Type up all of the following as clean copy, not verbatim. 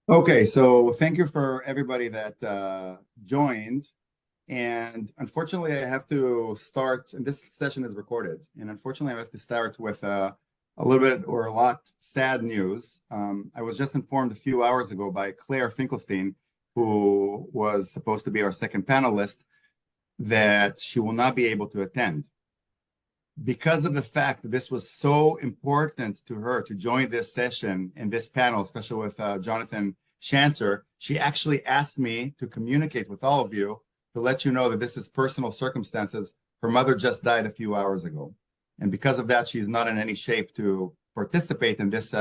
Okay, so thank you for everybody that joined. And unfortunately, I have to start, and this session is recorded. And unfortunately, I have to start with a little bit or a lot sad news. I was just informed a few hours ago by Claire Finkelstein, who was supposed to be our second panelist, that she will not be able to attend because of the fact that this was so important to her to join this session and this panel, especially with Jonathan Shancer. She actually asked me to communicate with all of you to let you know that this is personal circumstances. Her mother just died a few hours ago. And because of that, she's not in any shape to participate in this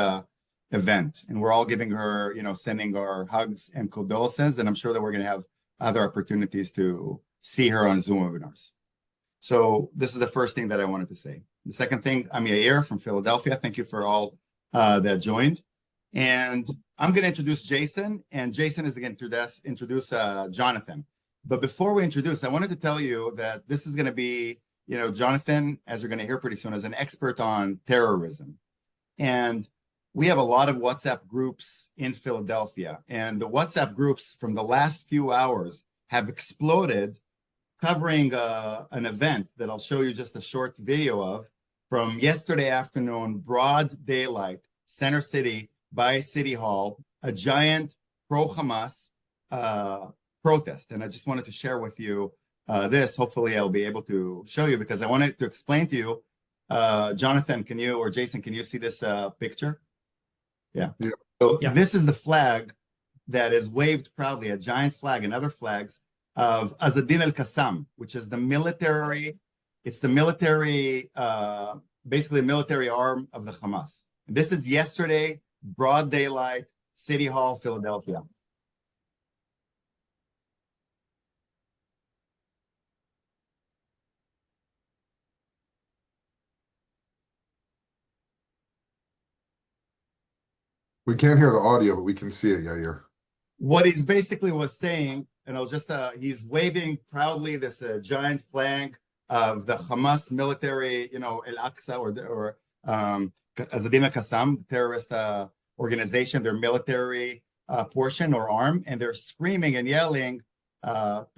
event. And we're all giving her, sending our hugs and condolences. And I'm sure that we're going to have other opportunities to see her on Zoom webinars. So this is the first thing that I wanted to say. The second thing, I'm Yair from Philadelphia. Thank you for all that joined. And I'm going to introduce Jason, and Jason is going to introduce Jonathan. But before we introduce, I wanted to tell you that this is going to be, Jonathan, as you're going to hear pretty soon, is an expert on terrorism. And we have a lot of WhatsApp groups in Philadelphia. And the WhatsApp groups from the last few hours have exploded, covering an event that I'll show you just a short video of from yesterday afternoon, broad daylight, Center City by City Hall, a giant pro-Hamas protest. And I just wanted to share with you this. Hopefully I'll be able to show you because I wanted to explain to you, Jonathan, or Jason, can you see this picture? Yeah. So this is the flag that is waved proudly, a giant flag and other flags of Azadin al-Qassam, which is the military, basically military arm of the Hamas. And this is yesterday, broad daylight, City Hall, Philadelphia. We can't hear the audio, but we can see it, Yair. What he's basically was saying, and I'll just, he's waving proudly this giant flag of the Hamas military, Al-Aqsa or Azadin al-Qassam, the terrorist organization, their military portion or arm, and they're screaming and yelling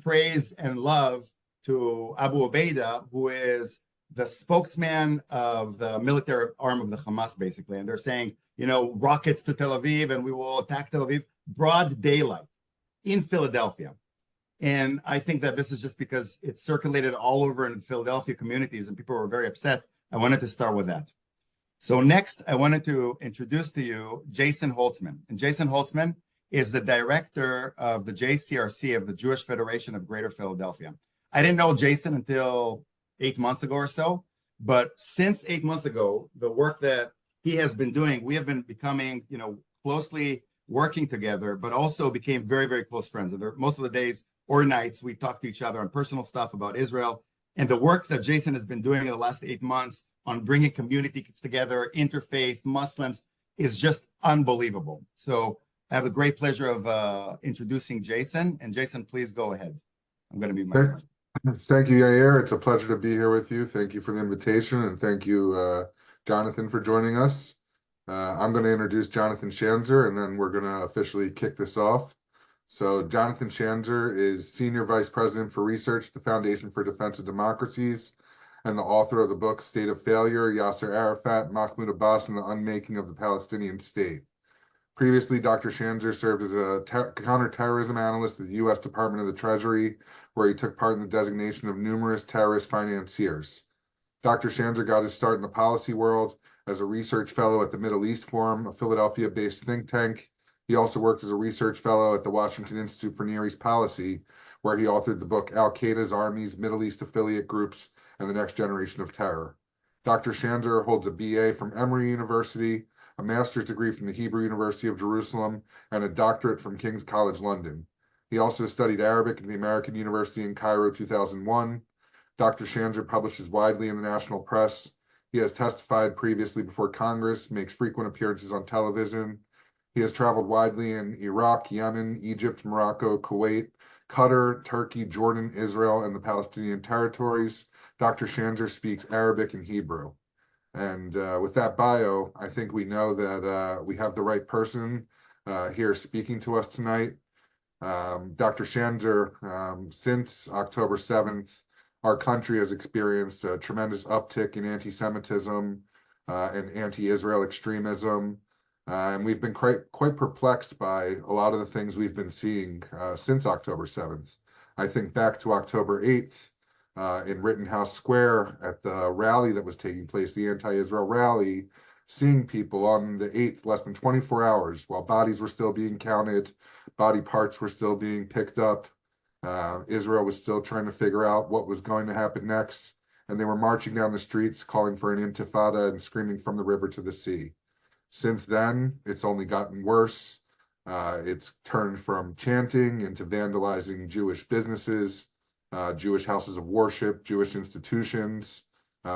praise and love to Abu Ubaidah, who is the spokesman of the military arm of the Hamas, basically. And they're saying, rockets to Tel Aviv, and we will attack Tel Aviv. Broad daylight in Philadelphia. And I think that this is just because it circulated all over in the Philadelphia communities and people were very upset. I wanted to start with that. So next, I wanted to introduce to you Jason Holtzman. And Jason Holtzman is the director of the JCRC of the Jewish Federation of Greater Philadelphia. I didn't know Jason until 8 months ago or so, but since 8 months ago, the work that he has been doing, we have been becoming, closely working together, but also became very, very close friends. And most of the days or nights, we talk to each other on personal stuff about Israel. And the work that Jason has been doing in the last 8 months on bringing communities together, interfaith, Muslims, is just unbelievable. So I have the great pleasure of introducing Jason. And Jason, please go ahead. I'm going to mute myself. Thank you, Yair. It's a pleasure to be here with you. Thank you for the invitation. And thank you, Jonathan, for joining us. I'm going to introduce Jonathan Shanzer, and then we're going to officially kick this off. So Jonathan Shanzer is Senior Vice President for Research at the Foundation for Defense of Democracies and the author of the book State of Failure, Yasser Arafat, Mahmoud Abbas, and the Unmaking of the Palestinian State. Previously, Dr. Shanzer served as a counterterrorism analyst at the U.S. Department of the Treasury, where he took part in the designation of numerous terrorist financiers. Dr. Shanzer got his start in the policy world as a research fellow at the Middle East Forum, a Philadelphia-based think tank. He also worked as a research fellow at the Washington Institute for Near East Policy, where he authored the book Al-Qaeda's Armies, Middle East Affiliate Groups, and the Next Generation of Terror. Dr. Shanzer holds a BA from Emory University, a master's degree from the Hebrew University of Jerusalem, and a doctorate from King's College London. He also studied Arabic at the American University in Cairo 2001. Dr. Shanzer publishes widely in the national press. He has testified previously before Congress, makes frequent appearances on television. He has traveled widely in Iraq, Yemen, Egypt, Morocco, Kuwait, Qatar, Turkey, Jordan, Israel, and the Palestinian territories. Dr. Shanzer speaks Arabic and Hebrew. And with that bio, I think we know that we have the right person here speaking to us tonight. Dr. Schanzer, since October 7th, our country has experienced a tremendous uptick in anti-Semitism and anti-Israel extremism. And we've been quite perplexed by a lot of the things we've been seeing since October 7th. I think back to October 8th in Rittenhouse Square at the rally that was taking place, the anti-Israel rally, seeing people on the 8th, less than 24 hours, while bodies were still being counted, body parts were still being picked up. Israel was still trying to figure out what was going to happen next. And they were marching down the streets calling for an intifada and screaming from the river to the sea. Since then, it's only gotten worse. It's turned from chanting into vandalizing Jewish businesses, Jewish houses of worship, Jewish institutions.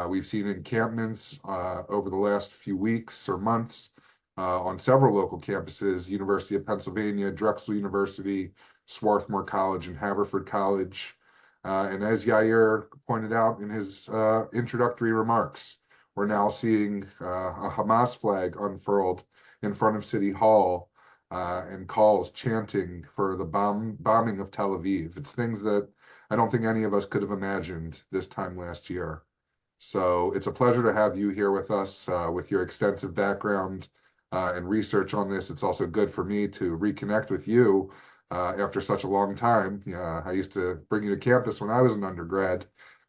We've seen encampments over the last few weeks or months on several local campuses, University of Pennsylvania, Drexel University, Swarthmore College, and Haverford College. And as Yair pointed out in his introductory remarks, we're now seeing a Hamas flag unfurled in front of City Hall and calls chanting for the bombing of Tel Aviv. It's things that I don't think any of us could have imagined this time last year. So it's a pleasure to have you here with us with your extensive background and research on this. It's also good for me to reconnect with you after such a long time. I used to bring you to campus when I was an undergrad.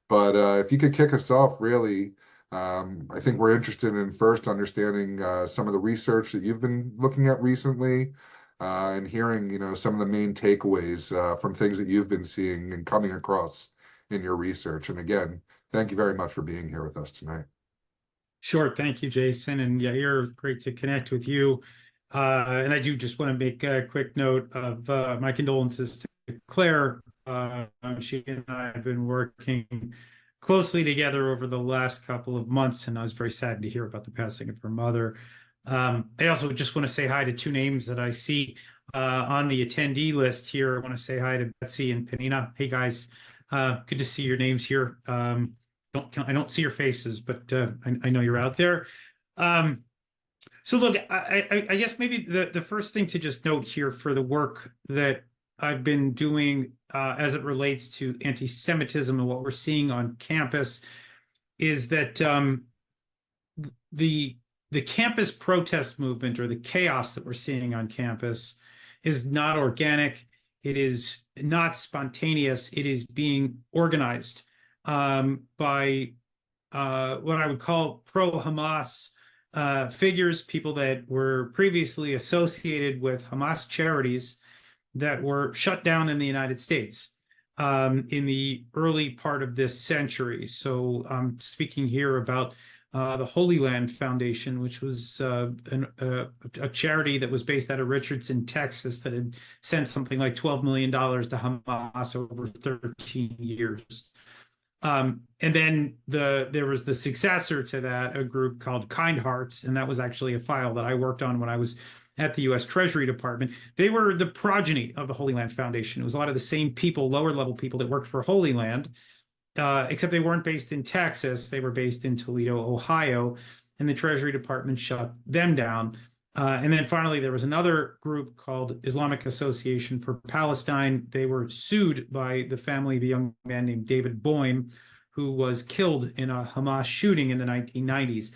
But if you could kick us off, really, I think we're interested in first understanding some of the research that you've been looking at recently and hearing, some of the main takeaways from things that you've been seeing and coming across in your research. And again, thank you very much for being here with us tonight. Sure. Thank you, Jason. And Yair, great to connect with you. And I do just want to make a quick note of my condolences to Claire. She and I have been working closely together over the last couple of months, and I was very sad to hear about the passing of her mother. I also just want to say hi to two names that I see on the attendee list here. I want to say hi to Betsy and Penina. Hey, guys. Good to see your names here. I don't see your faces, but I know you're out there. So look, I guess maybe the first thing to just note here for the work that I've been doing as it relates to anti-Semitism and what we're seeing on campus is that the campus protest movement, or the chaos that we're seeing on campus, is not organic. It is not spontaneous. It is being organized by what I would call pro-Hamas figures, people that were previously associated with Hamas charities that were shut down in the United States in the early part of this century. So I'm speaking here about the Holy Land Foundation, which was a charity that was based out of Richardson, Texas, that had sent something like $12 million to Hamas over 13 years. And then there was the successor to that, a group called Kind Hearts, and that was actually a file that I worked on when I was at the U.S. Treasury Department. They were the progeny of the Holy Land Foundation. It was a lot of the same people, lower level people that worked for Holy Land, except they weren't based in Texas. They were based in Toledo, Ohio, and the Treasury Department shut them down. And then finally, there was another group called Islamic Association for Palestine. They were sued by the family of a young man named David Boym, who was killed in a Hamas shooting in the 1990s.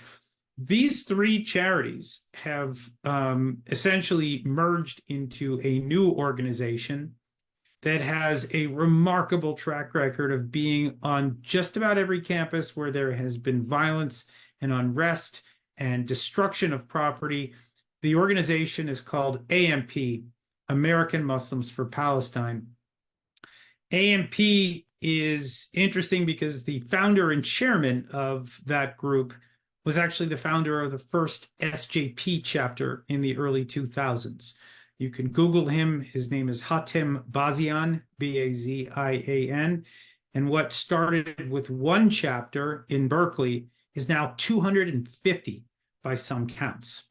These three charities have essentially merged into a new organization that has a remarkable track record of being on just about every campus where there has been violence and unrest and destruction of property. The organization is called AMP, American Muslims for Palestine. AMP is interesting because the founder and chairman of that group was actually the founder of the first SJP chapter in the early 2000s. You can Google him. His name is Hatem Bazian, B-A-Z-I-A-N. And what started with one chapter in Berkeley is now 250 by some counts.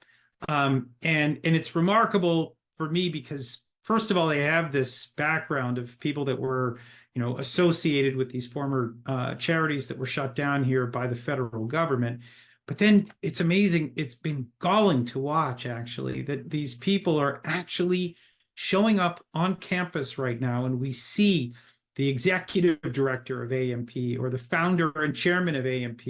And it's remarkable for me because, first of all, they have this background of people that were, associated with these former charities that were shut down here by the federal government. But then it's amazing. It's been galling to watch, actually, that these people are actually showing up on campus right now. And we see the executive director of AMP or the founder and chairman of AMP,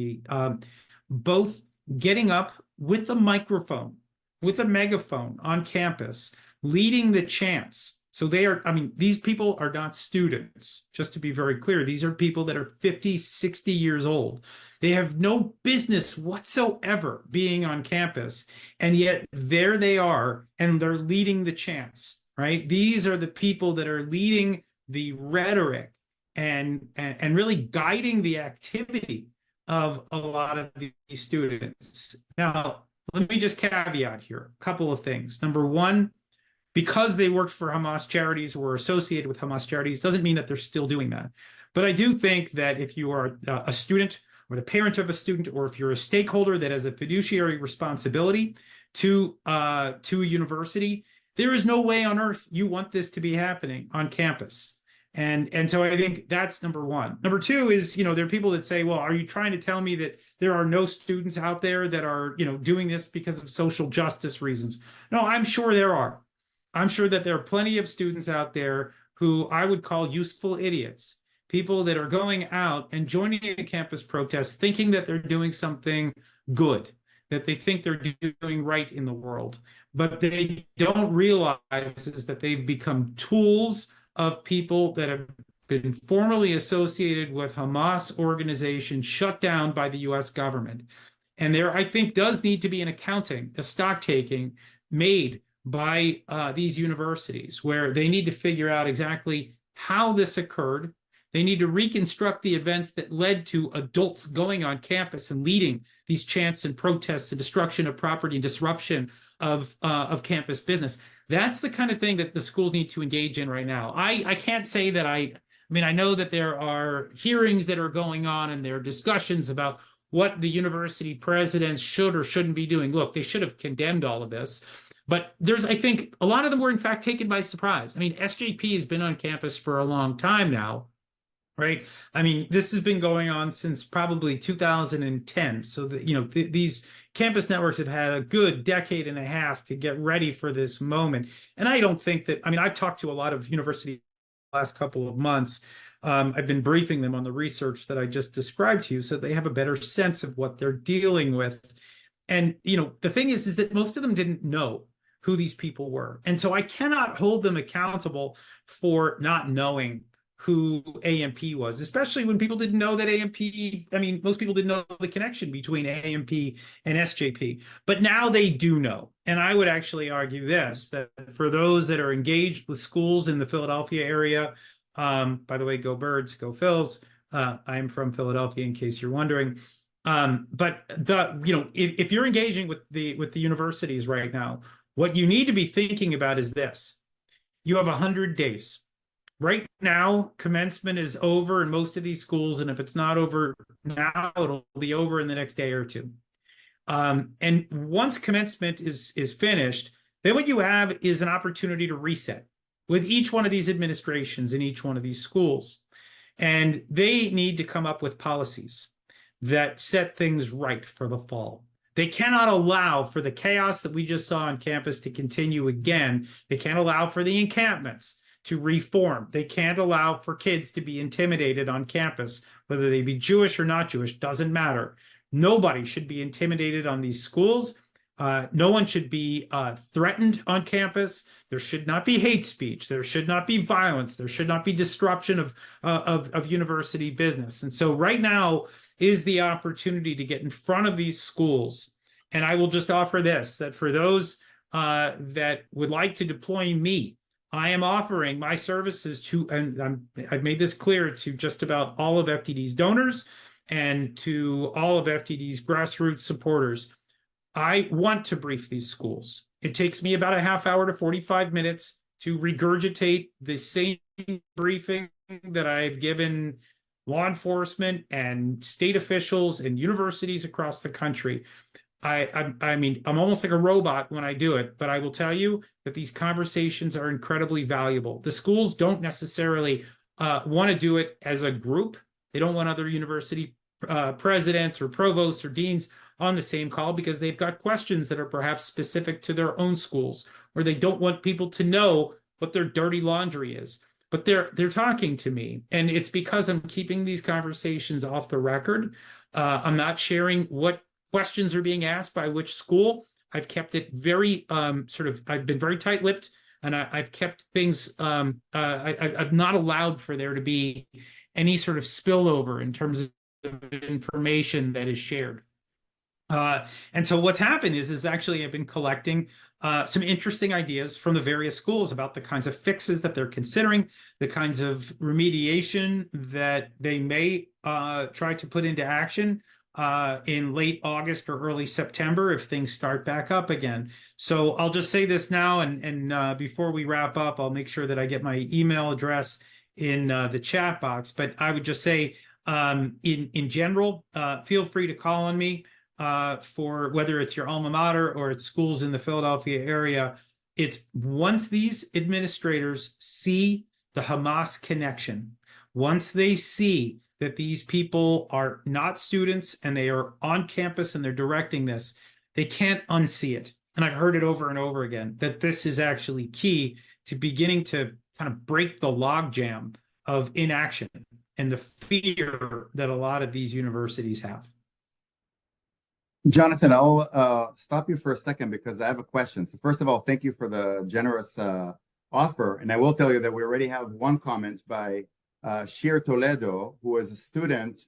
both getting up with a microphone, with a megaphone on campus, leading the chants. So they are, I mean, these people are not students, just to be very clear. These are people that are 50, 60 years old. They have no business whatsoever being on campus. And yet there they are, and they're leading the chants, right? These are the people that are leading the rhetoric and really guiding the activity of a lot of these students. Now, let me just caveat here a couple of things. Number one, because they worked for Hamas charities or were associated with Hamas charities doesn't mean that they're still doing that. But I do think that if you are a student or the parent of a student, or if you're a stakeholder that has a fiduciary responsibility to a university, there is no way on earth you want this to be happening on campus. And so I think that's number one. Number two is, there are people that say, well, are you trying to tell me that there are no students out there that are, doing this because of social justice reasons? No, I'm sure there are. I'm sure that there are plenty of students out there who I would call useful idiots, people that are going out and joining a campus protest thinking that they're doing something good, that they think they're doing right in the world. But they don't realize is that they've become tools of people that have been formerly associated with Hamas organizations shut down by the US government. And there, I think, does need to be an accounting, a stock taking made by these universities, where they need to figure out exactly how this occurred. They need to reconstruct the events that led to adults going on campus and leading these chants and protests and destruction of property and disruption of campus business. That's the kind of thing that the schools need to engage in right now. I can't say that I know that there are hearings that are going on and there are discussions about what the university presidents should or shouldn't be doing. Look, they should have condemned all of this. But I think a lot of them were in fact taken by surprise. I mean, SJP has been on campus for a long time now, right? I mean, this has been going on since probably 2010. So that, these campus networks have had a good decade and a half to get ready for this moment. And I don't think that, I've talked to a lot of universities the last couple of months. I've been briefing them on the research that I just described to you so they have a better sense of what they're dealing with. And, the thing is that most of them didn't know who these people were. And so I cannot hold them accountable for not knowing who AMP was, especially when people didn't know that AMP, most people didn't know the connection between AMP and SJP, but now they do know. And I would actually argue this, that for those that are engaged with schools in the Philadelphia area, by the way, go Birds, go Phils. I'm from Philadelphia, in case you're wondering. But if you're engaging with the universities right now, what you need to be thinking about is this. You have 100 days. Right now, commencement is over in most of these schools, and if it's not over now, it'll be over in the next day or two. And once commencement is finished, then what you have is an opportunity to reset with each one of these administrations in each one of these schools. And they need to come up with policies that set things right for the fall. They cannot allow for the chaos that we just saw on campus to continue again. They can't allow for the encampments to reform. They can't allow for kids to be intimidated on campus, whether they be Jewish or not Jewish, doesn't matter. Nobody should be intimidated on these schools. No one should be threatened on campus. There should not be hate speech. There should not be violence. There should not be disruption of university business. And so right now is the opportunity to get in front of these schools. And I will just offer this, that for those that would like to deploy me, I am offering my services to, and I've made this clear to just about all of FTD's donors and to all of FTD's grassroots supporters. I want to brief these schools. It takes me about a half hour to 45 minutes to regurgitate the same briefing that I've given law enforcement and state officials and universities across the country. I'm almost like a robot when I do it, but I will tell you that these conversations are incredibly valuable. The schools don't necessarily want to do it as a group. They don't want other university presidents or provosts or deans on the same call because they've got questions that are perhaps specific to their own schools, or they don't want people to know what their dirty laundry is. But they're talking to me, and it's because I'm keeping these conversations off the record. I'm not sharing what questions are being asked by which school. I've kept it very I've been very tight-lipped, and I've kept things. I've not allowed for there to be any sort of spillover in terms of information that is shared. And so what's happened is actually I've been collecting some interesting ideas from the various schools about the kinds of fixes that they're considering, the kinds of remediation that they may try to put into action in late August or early September if things start back up again. So I'll just say this now, and before we wrap up, I'll make sure that I get my email address in the chat box. But I would just say, in general, feel free to call on me for whether it's your alma mater or it's schools in the Philadelphia area. It's once these administrators see the Hamas connection, once they see that these people are not students and they are on campus and they're directing this, they can't unsee it. And I've heard it over and over again, that this is actually key to beginning to kind of break the logjam of inaction and the fear that a lot of these universities have. Jonathan, I'll stop you for a second because I have a question. So first of all, thank you for the generous offer. And I will tell you that we already have one comment by Shir Toledo, who is a student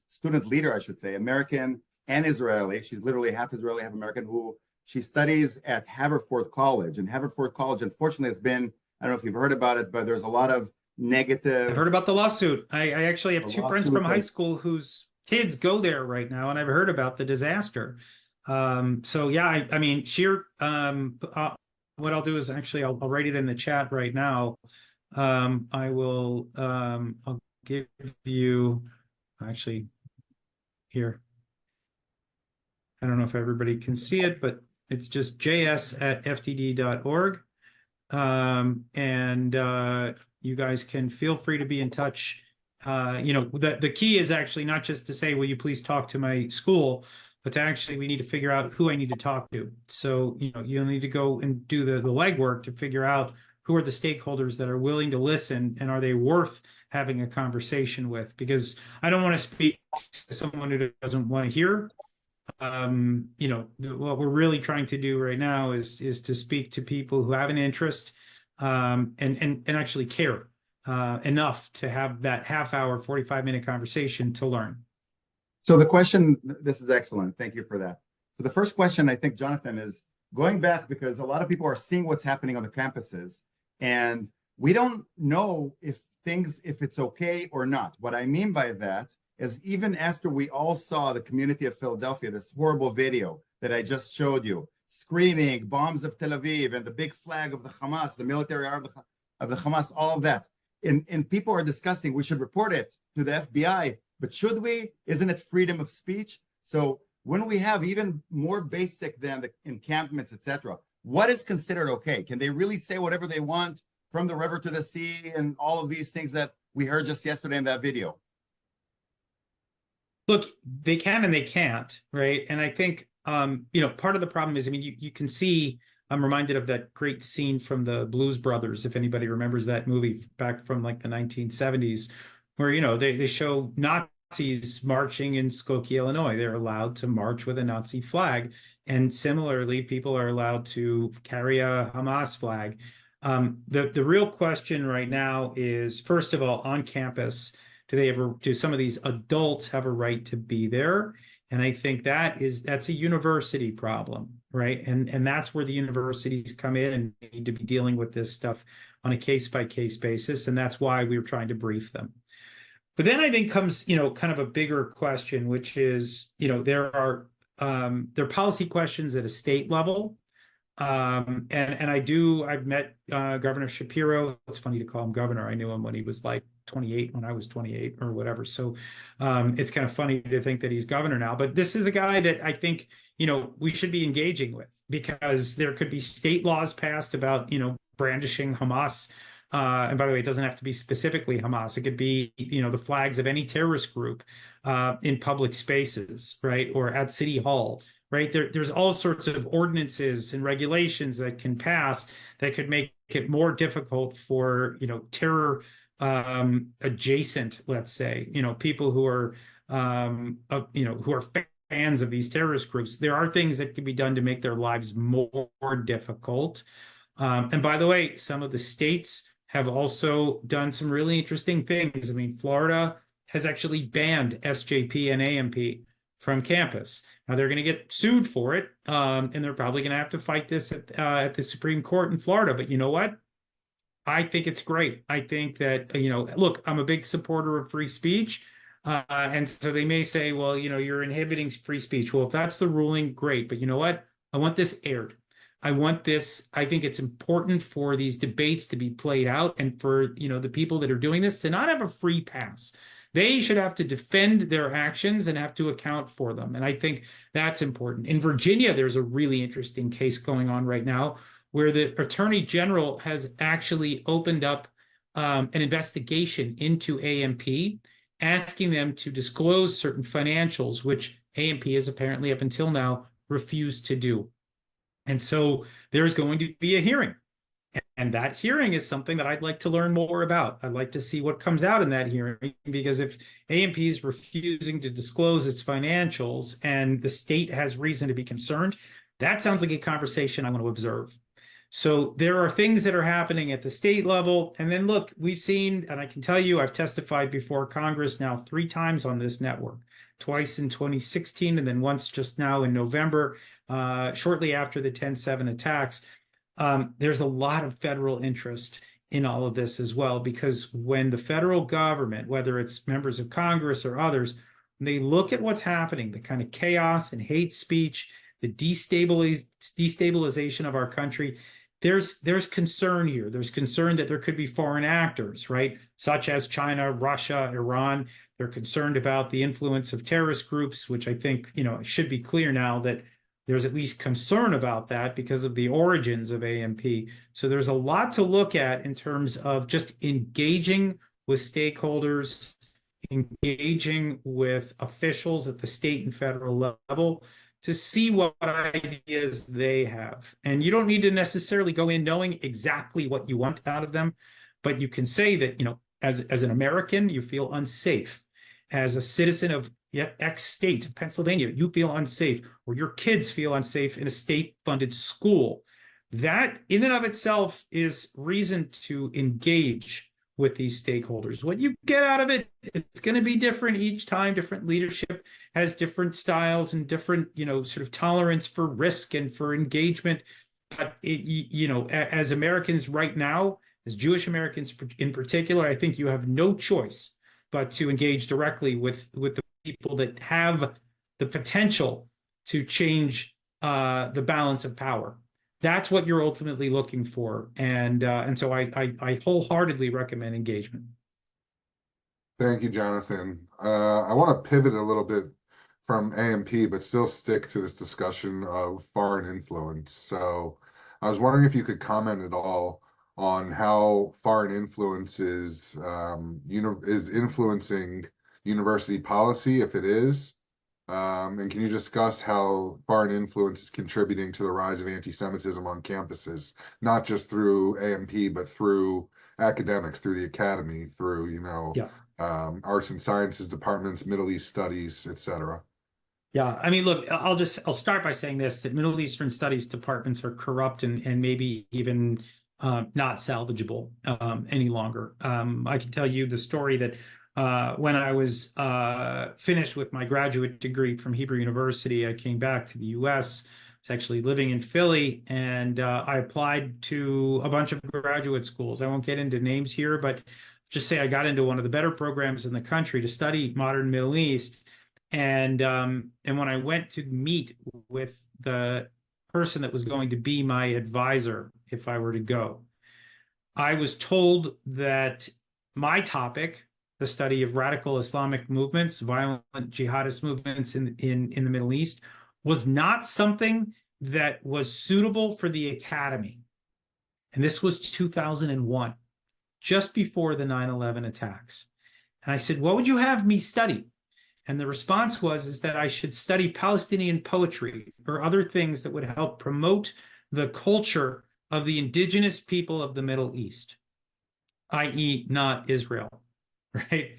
leader, I should say, American and Israeli. She's literally half Israeli, half American, who she studies at Haverford College. And Haverford College, unfortunately, has been, I don't know if you've heard about it, but there's a lot of negative. I've heard about the lawsuit. I actually have two friends from high school whose kids go there right now, and I've heard about the disaster. So yeah, I mean, Shir, what I'll do is actually, I'll write it in the chat right now. I will, I'll give you, actually, here. I don't know if everybody can see it, but it's just js@ftd.org. You guys can feel free to be in touch. The key is actually not just to say, will you please talk to my school, but to actually, we need to figure out who I need to talk to. So, you'll need to go and do the legwork to figure out who are the stakeholders that are willing to listen, and are they worth having a conversation with? Because I don't want to speak to someone who doesn't want to hear. What we're really trying to do right now is to speak to people who have an interest and actually care enough to have that half-hour, 45-minute conversation to learn. So the question, this is excellent. Thank you for that. So the first question, I think, Jonathan, is going back because a lot of people are seeing what's happening on the campuses, and we don't know if it's okay or not. What I mean by that is even after we all saw the community of Philadelphia, this horrible video that I just showed you, screaming bombs of Tel Aviv and the big flag of the Hamas, the military arm of the Hamas, all of that. And people are discussing, we should report it to the FBI, but should we? Isn't it freedom of speech? So when we have even more basic than the encampments, etc., what is considered okay? Can they really say whatever they want from the river to the sea and all of these things that we heard just yesterday in that video? Look, they can and they can't, right? And I think, part of the problem is, I mean, you can see, I'm reminded of that great scene from the Blues Brothers, if anybody remembers that movie back from like the 1970s, where, they show Nazis marching in Skokie, Illinois. They're allowed to march with a Nazi flag. And similarly, people are allowed to carry a Hamas flag. The real question right now is, first of all, on campus, do some of these adults have a right to be there? And I think that's a university problem, right? And that's where the universities come in and need to be dealing with this stuff on a case-by-case basis. And that's why we were trying to brief them. But then I think comes, kind of a bigger question, which is, there are policy questions at a state level. I've met Governor Shapiro. It's funny to call him governor. I knew him when he was like 28, when I was 28 or whatever. So it's kind of funny to think that he's governor now. But this is a guy that I think, we should be engaging with, because there could be state laws passed about, brandishing Hamas. And by the way, it doesn't have to be specifically Hamas. It could be, the flags of any terrorist group in public spaces, right? Or at City Hall, right? There's all sorts of ordinances and regulations that can pass that could make it more difficult for, terror adjacent, let's say, people who are, who are fans of these terrorist groups. There are things that can be done to make their lives more difficult. And by the way, some of the states have also done some really interesting things. I mean, Florida has actually banned SJP and AMP from campus. Now they're going to get sued for it, and they're probably going to have to fight this at the Supreme Court in Florida. But you know what? I think it's great. I think that, look, I'm a big supporter of free speech. And so they may say, well, you're inhibiting free speech. Well, if that's the ruling, great. But you know what? I want this aired. I think it's important for these debates to be played out and for, the people that are doing this to not have a free pass. They should have to defend their actions and have to account for them. And I think that's important. In Virginia, there's a really interesting case going on right now where the Attorney General has actually opened up an investigation into AMP, asking them to disclose certain financials, which AMP has apparently up until now refused to do. And so there's going to be a hearing. And that hearing is something that I'd like to learn more about. I'd like to see what comes out in that hearing, because if AMP is refusing to disclose its financials and the state has reason to be concerned, that sounds like a conversation I want to observe. So there are things that are happening at the state level. And then look, we've seen, and I can tell you, I've testified before Congress now 3 times on this network, twice in 2016, and then once just now in November, shortly after the 10/7 attacks. There's a lot of federal interest in all of this as well, because when the federal government, whether it's members of Congress or others, when they look at what's happening, the kind of chaos and hate speech, the destabilization of our country, there's concern here. There's concern that there could be foreign actors, right? Such as China, Russia, Iran. They're concerned about the influence of terrorist groups, which I think, it should be clear now that there's at least concern about that because of the origins of AMP. So there's a lot to look at in terms of just engaging with stakeholders, engaging with officials at the state and federal level to see what ideas they have. And you don't need to necessarily go in knowing exactly what you want out of them, but you can say that, as an American, you feel unsafe. As a citizen of X state, Pennsylvania, you feel unsafe, or your kids feel unsafe in a state-funded school. That in and of itself is reason to engage with these stakeholders. What you get out of it, it's going to be different each time. Different leadership has different styles and different, sort of tolerance for risk and for engagement. But as Americans right now, as Jewish Americans in particular, I think you have no choice but to engage directly with the people that have the potential to change the balance of power. That's what you're ultimately looking for, and so I wholeheartedly recommend engagement. Thank you, Jonathan. I want to pivot a little bit from AMP, but still stick to this discussion of foreign influence. So I was wondering if you could comment at all on how foreign influence is influencing university policy, if it is. And can you discuss how foreign influence is contributing to the rise of anti-Semitism on campuses, not just through AMP, but through academics, through the academy, through, arts and sciences departments, Middle East studies, etc. Yeah, I mean, look, I'll start by saying this, that Middle Eastern studies departments are corrupt and maybe even not salvageable any longer. I can tell you the story that when I was finished with my graduate degree from Hebrew University, I came back to the US. I was actually living in Philly, and I applied to a bunch of graduate schools. I won't get into names here, but just say I got into one of the better programs in the country to study modern Middle East. And when I went to meet with the person that was going to be my advisor if I were to go, I was told that my topic, the study of radical Islamic movements, violent jihadist movements in the Middle East, was not something that was suitable for the academy. And this was 2001, just before the 9/11 attacks. And I said, what would you have me study? And the response is that I should study Palestinian poetry or other things that would help promote the culture of the indigenous people of the Middle East, i.e., not Israel, right?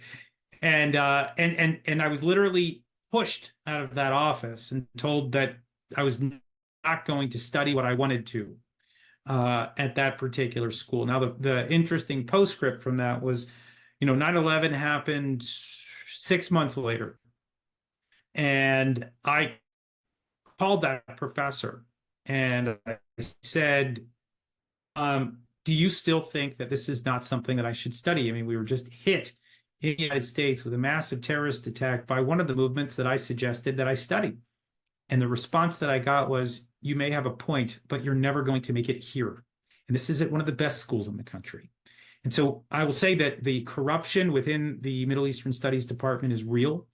And I was literally pushed out of that office and told that I was not going to study what I wanted to at that particular school. Now, the interesting postscript from that was, 9/11 happened 6 months later. And I called that professor and I said, do you still think that this is not something that I should study? I mean, we were just hit in the United States with a massive terrorist attack by one of the movements that I suggested that I study. And the response that I got was, you may have a point, but you're never going to make it here. And this is at one of the best schools in the country. And so I will say that the corruption within the Middle Eastern Studies Department is real.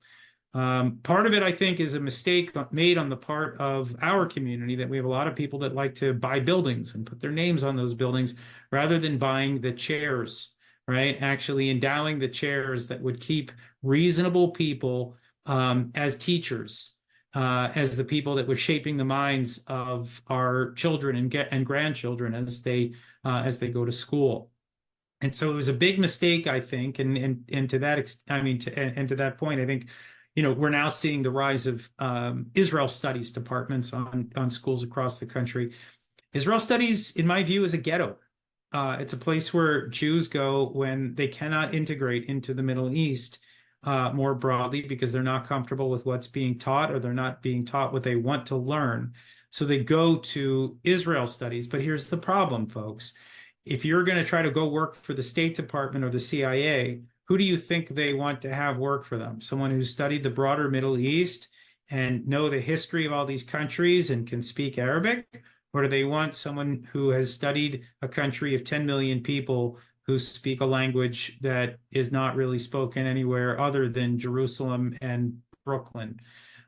Part of it, I think, is a mistake made on the part of our community, that we have a lot of people that like to buy buildings and put their names on those buildings rather than buying the chairs, right? Actually endowing the chairs that would keep reasonable people as teachers, as the people that were shaping the minds of our children and grandchildren as they go to school. And so it was a big mistake, I think, and to that to that point, I think, we're now seeing the rise of Israel studies departments on schools across the country. Israel studies, in my view, is a ghetto. It's a place where Jews go when they cannot integrate into the Middle East more broadly because they're not comfortable with what's being taught, or they're not being taught what they want to learn. So they go to Israel studies. But here's the problem, folks. If you're going to try to go work for the State Department or the CIA, who do you think they want to have work for them? Someone who's studied the broader Middle East and know the history of all these countries and can speak Arabic? Or do they want someone who has studied a country of 10 million people who speak a language that is not really spoken anywhere other than Jerusalem and Brooklyn?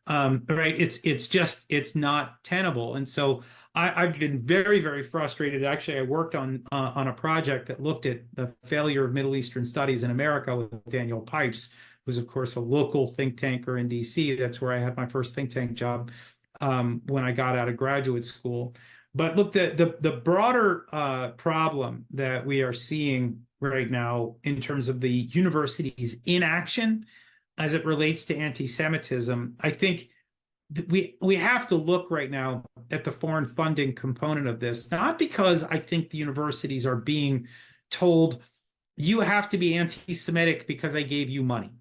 Right? It's not tenable. And so I've been very, very frustrated. Actually, I worked on a project that looked at the failure of Middle Eastern studies in America with Daniel Pipes, who's, of course, a local think tanker in DC. That's where I had my first think tank job when I got out of graduate school. But look, the broader problem that we are seeing right now in terms of the university's inaction as it relates to anti-Semitism, I think we have to look right now at the foreign funding component of this, not because I think the universities are being told you have to be anti-Semitic because I gave you money.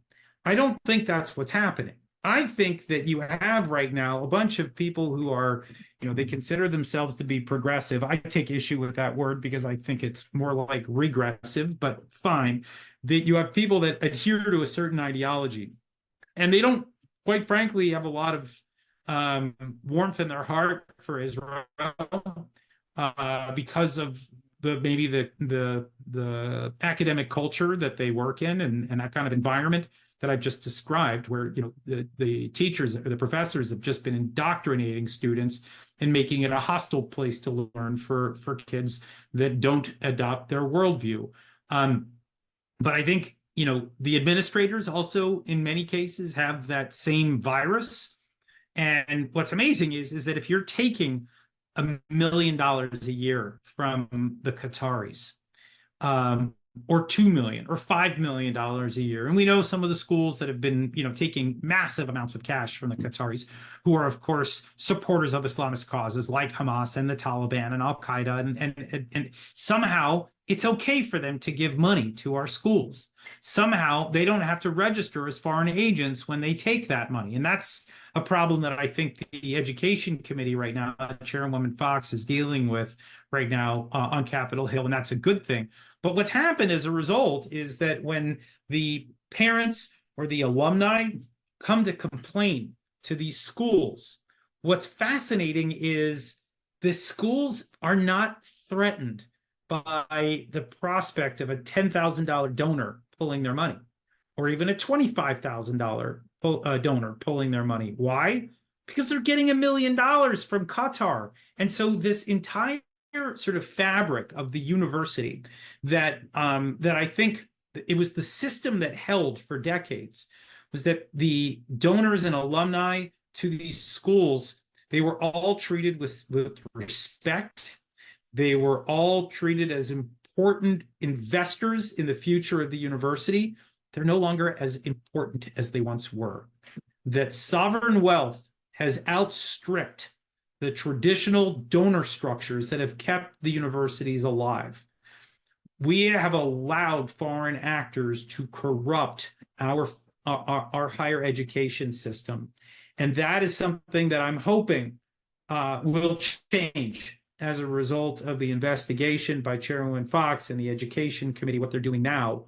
I don't think that's what's happening. I think that you have right now a bunch of people who are, they consider themselves to be progressive. I take issue with that word because I think it's more like regressive, but fine. That you have people that adhere to a certain ideology, and they don't, quite frankly, have a lot of warmth in their heart for Israel because of maybe the academic culture that they work in and that kind of environment that I've just described, where the teachers or the professors have just been indoctrinating students and making it a hostile place to learn for kids that don't adopt their worldview. But I think the administrators also, in many cases, have that same virus. And what's amazing is that if you're taking $1 million a year from the Qataris, or $2 million or $5 million a year, and we know some of the schools that have been, taking massive amounts of cash from the Qataris, who are, of course, supporters of Islamist causes like Hamas and the Taliban and Al Qaeda, and somehow it's okay for them to give money to our schools. Somehow they don't have to register as foreign agents when they take that money, and that's a problem that I think the Education Committee right now, Chairwoman Fox, is dealing with right now on Capitol Hill, and that's a good thing. But what's happened as a result is that when the parents or the alumni come to complain to these schools, what's fascinating is the schools are not threatened by the prospect of a $10,000 donor pulling their money, or even a $25,000 donor pulling their money. Why? Because they're getting $1 million from Qatar. And so this entire sort of fabric of the university that I think it was the system that held for decades was that the donors and alumni to these schools, they were all treated with respect. They were all treated as important investors in the future of the university. They're no longer as important as they once were. That sovereign wealth has outstripped the traditional donor structures that have kept the universities alive. We have allowed foreign actors to corrupt our higher education system. And that is something that I'm hoping will change as a result of the investigation by Chairwoman Fox and the Education Committee, what they're doing now.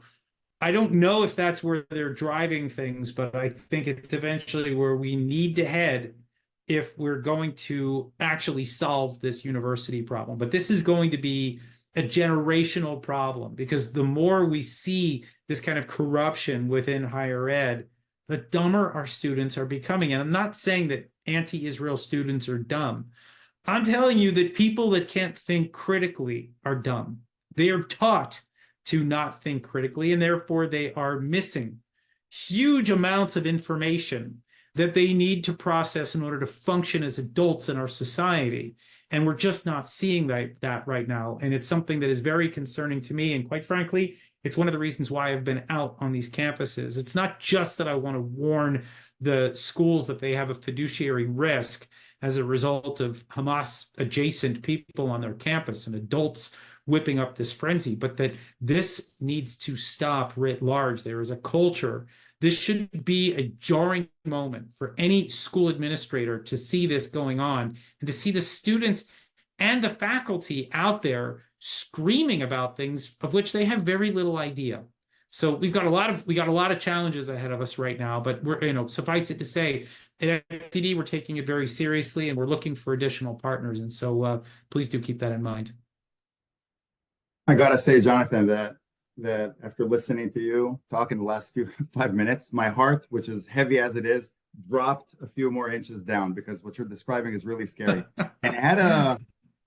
I don't know if that's where they're driving things, but I think it's eventually where we need to head if we're going to actually solve this university problem. But this is going to be a generational problem, because the more we see this kind of corruption within higher ed, the dumber our students are becoming. And I'm not saying that anti-Israel students are dumb. I'm telling you that people that can't think critically are dumb. They are taught to not think critically, and therefore they are missing huge amounts of information that they need to process in order to function as adults in our society. And we're just not seeing that right now. And it's something that is very concerning to me. And quite frankly, it's one of the reasons why I've been out on these campuses. It's not just that I want to warn the schools that they have a fiduciary risk as a result of Hamas adjacent people on their campus and adults whipping up this frenzy, but that this needs to stop writ large. There is a culture. This should be a jarring moment for any school administrator to see this going on and to see the students and the faculty out there screaming about things of which they have very little idea. So we got a lot of challenges ahead of us right now, but we're, suffice it to say, at FTD, we're taking it very seriously and we're looking for additional partners. And so please do keep that in mind. I gotta say, Jonathan, that after listening to you talk in the last 5 minutes, my heart, which is heavy as it is, dropped a few more inches down, because what you're describing is really scary. And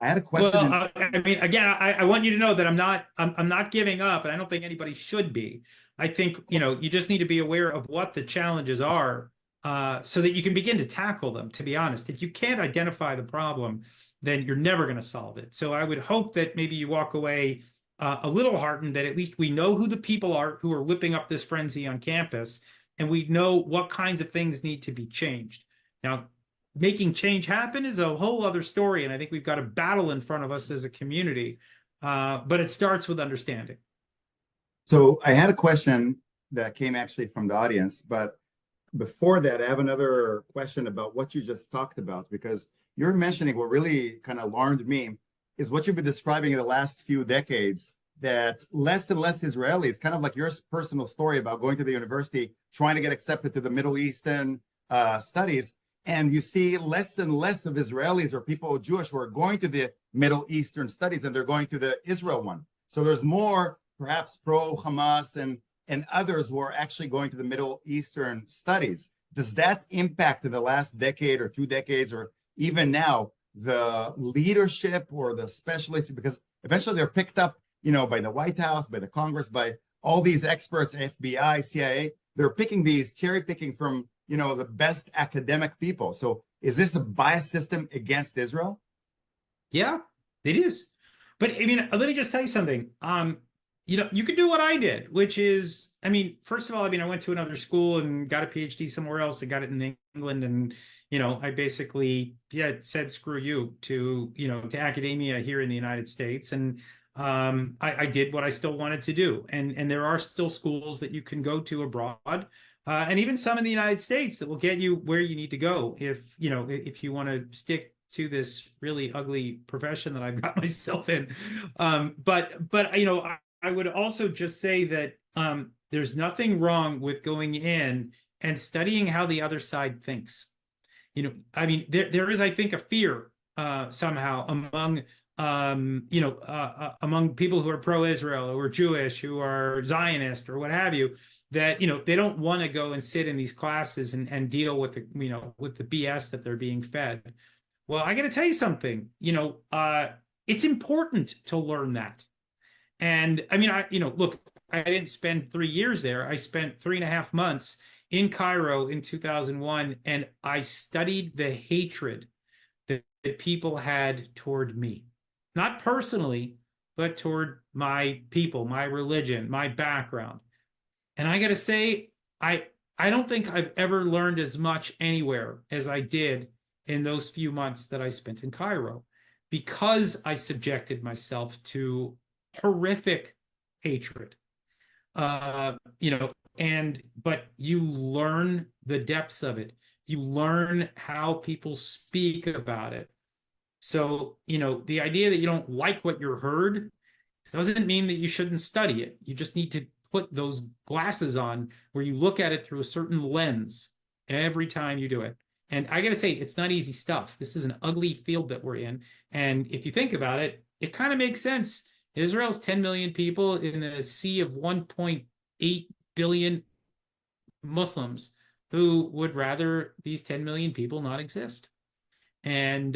I had a question. Well, I mean, again, I want you to know that I'm not giving up, and I don't think anybody should be. I think, you just need to be aware of what the challenges are, so that you can begin to tackle them, to be honest. If you can't identify the problem, then you're never going to solve it. So I would hope that maybe you walk away a little heartened that at least we know who the people are who are whipping up this frenzy on campus, and we know what kinds of things need to be changed. Now, making change happen is a whole other story, and I think we've got a battle in front of us as a community, but it starts with understanding. So I had a question that came actually from the audience, but before that, I have another question about what you just talked about, because you're mentioning what really kind of alarmed me is what you've been describing in the last few decades, that less and less Israelis, kind of like your personal story about going to the university, trying to get accepted to the Middle Eastern studies, and you see less and less of Israelis or people Jewish who are going to the Middle Eastern studies, and they're going to the Israel one. So there's more perhaps pro-Hamas and others who are actually going to the Middle Eastern studies. Does that impact in the last decade or 2 decades, or even now, the leadership or the specialists? Because eventually they're picked up, by the White House, by the Congress, by all these experts, FBI, CIA. They're picking these, cherry picking from, the best academic people. So is this a bias system against Israel? Yeah, it is. But I mean, let me just tell you something. You could do what I did, which is, first of all, I went to another school and got a PhD somewhere else and got it in England. And, I basically, said, screw you to academia here in the United States. And I did what I still wanted to do. And there are still schools that you can go to abroad, and even some in the United States that will get you where you need to go if you want to stick to this really ugly profession that I've got myself in. But I would also just say that there's nothing wrong with going in and studying how the other side thinks. There is, I think, a fear somehow among among people who are pro-Israel, who are Jewish, who are Zionist, or what have you, that they don't want to go and sit in these classes and deal with the BS that they're being fed. Well, I got to tell you something. It's important to learn that. And look, I didn't spend 3 years there. I spent 3.5 months in Cairo in 2001, and I studied the hatred that people had toward me, not personally, but toward my people, my religion, my background. And I got to say, I don't think I've ever learned as much anywhere as I did in those few months that I spent in Cairo, because I subjected myself to horrific hatred. But you learn the depths of it. You learn how people speak about it. So, the idea that you don't like what you heard doesn't mean that you shouldn't study it. You just need to put those glasses on where you look at it through a certain lens every time you do it. And I got to say, it's not easy stuff. This is an ugly field that we're in. And if you think about it, it kind of makes sense. Israel's 10 million people in a sea of 1.8 billion Muslims who would rather these 10 million people not exist. And,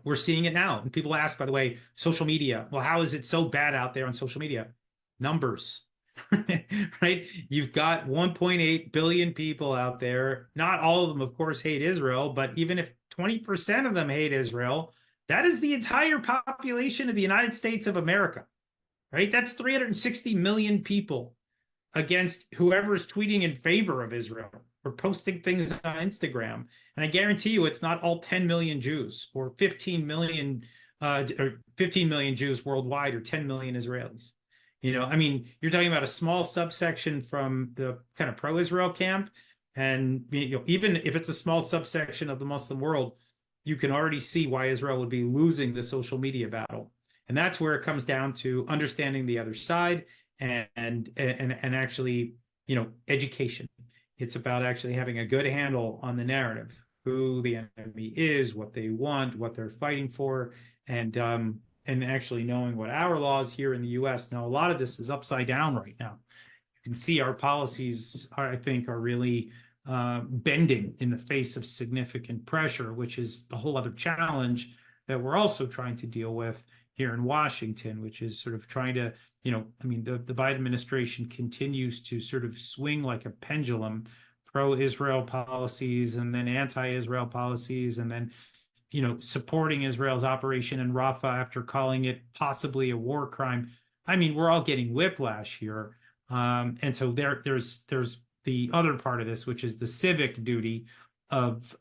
we're seeing it now. And people ask, by the way, social media, well, how is it so bad out there on social media? Numbers, right? You've got 1.8 billion people out there. Not all of them, of course, hate Israel, but even if 20% of them hate Israel, that is the entire population of the United States of America, right? That's 360 million people against whoever's tweeting in favor of Israel or posting things on Instagram. And I guarantee you it's not all 10 million Jews or 15 million Jews worldwide or 10 million Israelis. You're talking about a small subsection from the kind of pro-Israel camp. And even if it's a small subsection of the Muslim world, you can already see why Israel would be losing the social media battle. And that's where it comes down to understanding the other side and actually, education. It's about actually having a good handle on the narrative, who the enemy is, what they want, what they're fighting for, and actually knowing what our laws here in the U.S. Now, a lot of this is upside down right now. You can see our policies, I think, are really bending in the face of significant pressure, which is a whole other challenge that we're also trying to deal with here in Washington, which is sort of trying to, the Biden administration continues to sort of swing like a pendulum, pro-Israel policies and then anti-Israel policies, and then, supporting Israel's operation in Rafah after calling it possibly a war crime. We're all getting whiplash here. And so there's the other part of this, which is the civic duty of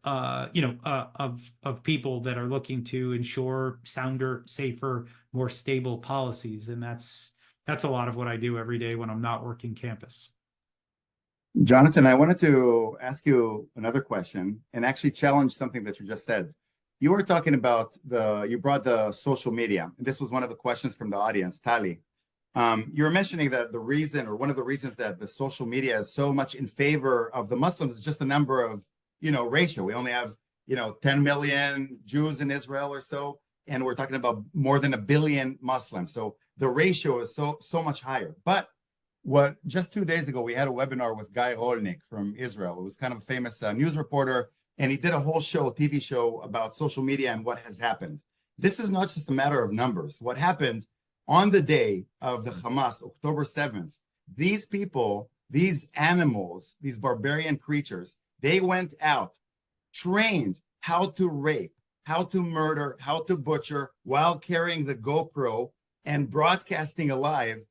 people that are looking to ensure sounder, safer, more stable policies. And that's a lot of what I do every day when I'm not working campus. Jonathan, I wanted to ask you another question and actually challenge something that you just said. You were talking about you brought the social media. This was one of the questions from the audience, Tali. You were mentioning that the reason, or one of the reasons that the social media is so much in favor of the Muslims is just the number of, ratio. We only have, 10 million Jews in Israel or so, and we're talking about more than 1 billion Muslims. So the ratio is so much higher. But just 2 days ago, we had a webinar with Guy Rolnick from Israel, who was kind of a famous news reporter, and he did a whole TV show about social media and what has happened. This is not just a matter of numbers. What happened on the day of the Hamas, October 7th, these people, these animals, these barbarian creatures, they went out, trained how to rape, how to murder, how to butcher while carrying the GoPro and broadcasting alive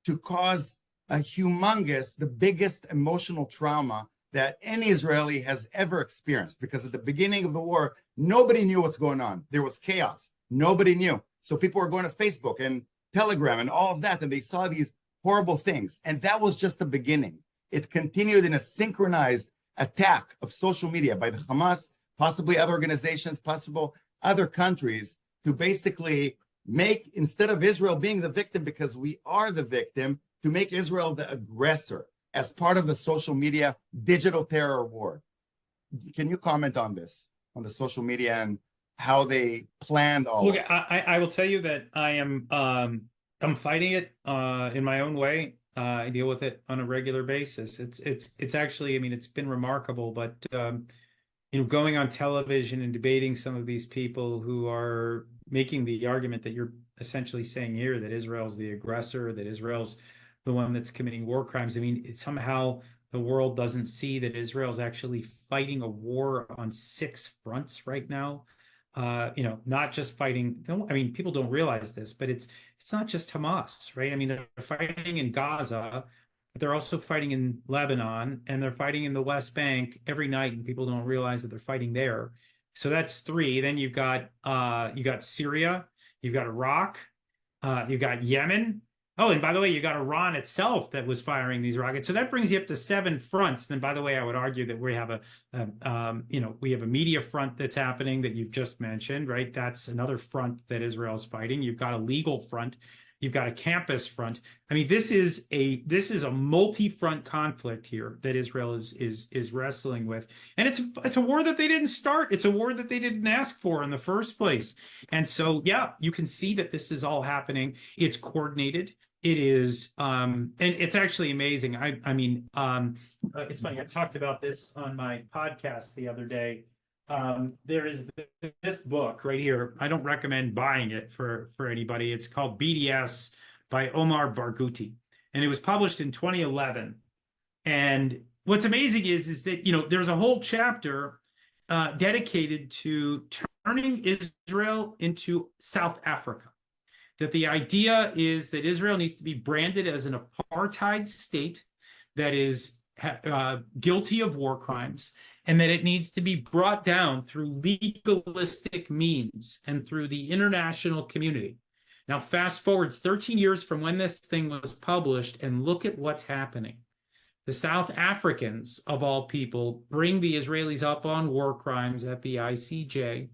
to cause a humongous, the biggest emotional trauma that any Israeli has ever experienced. Because at the beginning of the war, nobody knew what's going on. There was chaos. Nobody knew. So people were going to Facebook and Telegram and all of that, and they saw these horrible things. And that was just the beginning. It continued in a synchronized attack of social media by the Hamas, possibly other organizations, possible other countries, to basically make, instead of Israel being the victim, because we are the victim, to make Israel the aggressor as part of the social media digital terror war. Can you comment on this, on the social media and how they planned all Look, of it? I will tell you that I'm fighting it in my own way. I deal with it on a regular basis. It's actually, it's been remarkable, but going on television and debating some of these people who are making the argument that you're essentially saying here, that Israel's the aggressor, that Israel's the one that's committing war crimes. Somehow the world doesn't see that Israel's actually fighting a war on 6 fronts right now. Not just fighting. I mean, people don't realize this, but it's not just Hamas, right? I mean, they're fighting in Gaza, but they're also fighting in Lebanon, and they're fighting in the West Bank every night, and people don't realize that they're fighting there. So that's 3. Then you've got Syria, you've got Iraq, you've got Yemen. Oh, and by the way, you got Iran itself that was firing these rockets. So that brings you up to 7 fronts. Then, by the way, I would argue that we have we have a media front that's happening that you've just mentioned, right? That's another front that Israel's fighting. You've got a legal front. You've got a campus front. I mean, this is a multi-front conflict here that Israel is wrestling with, and it's a war that they didn't start. It's a war that they didn't ask for in the first place. And so, yeah, you can see that this is all happening. It's coordinated. It is, and it's actually amazing. I mean, it's funny. I talked about this on my podcast the other day. There is this book right here. I don't recommend buying it for anybody. It's called BDS by Omar Barghouti, and it was published in 2011. And what's amazing is that there's a whole chapter dedicated to turning Israel into South Africa. That the idea is that Israel needs to be branded as an apartheid state that is guilty of war crimes, and that it needs to be brought down through legalistic means and through the international community. Now, fast forward 13 years from when this thing was published, and look at what's happening. The South Africans, of all people, bring the Israelis up on war crimes at the ICJ.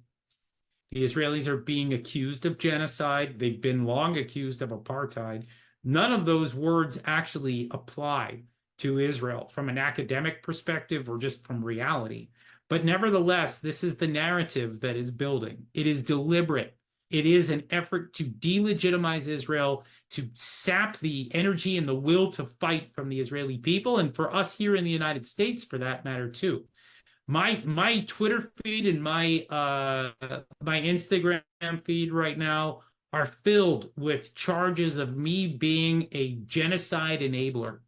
The Israelis are being accused of genocide. They've been long accused of apartheid. None of those words actually apply to Israel from an academic perspective or just from reality. But nevertheless, this is the narrative that is building. It is deliberate. It is an effort to delegitimize Israel, to sap the energy and the will to fight from the Israeli people, and for us here in the United States, for that matter, too. My Twitter feed and my Instagram feed right now are filled with charges of me being a genocide enabler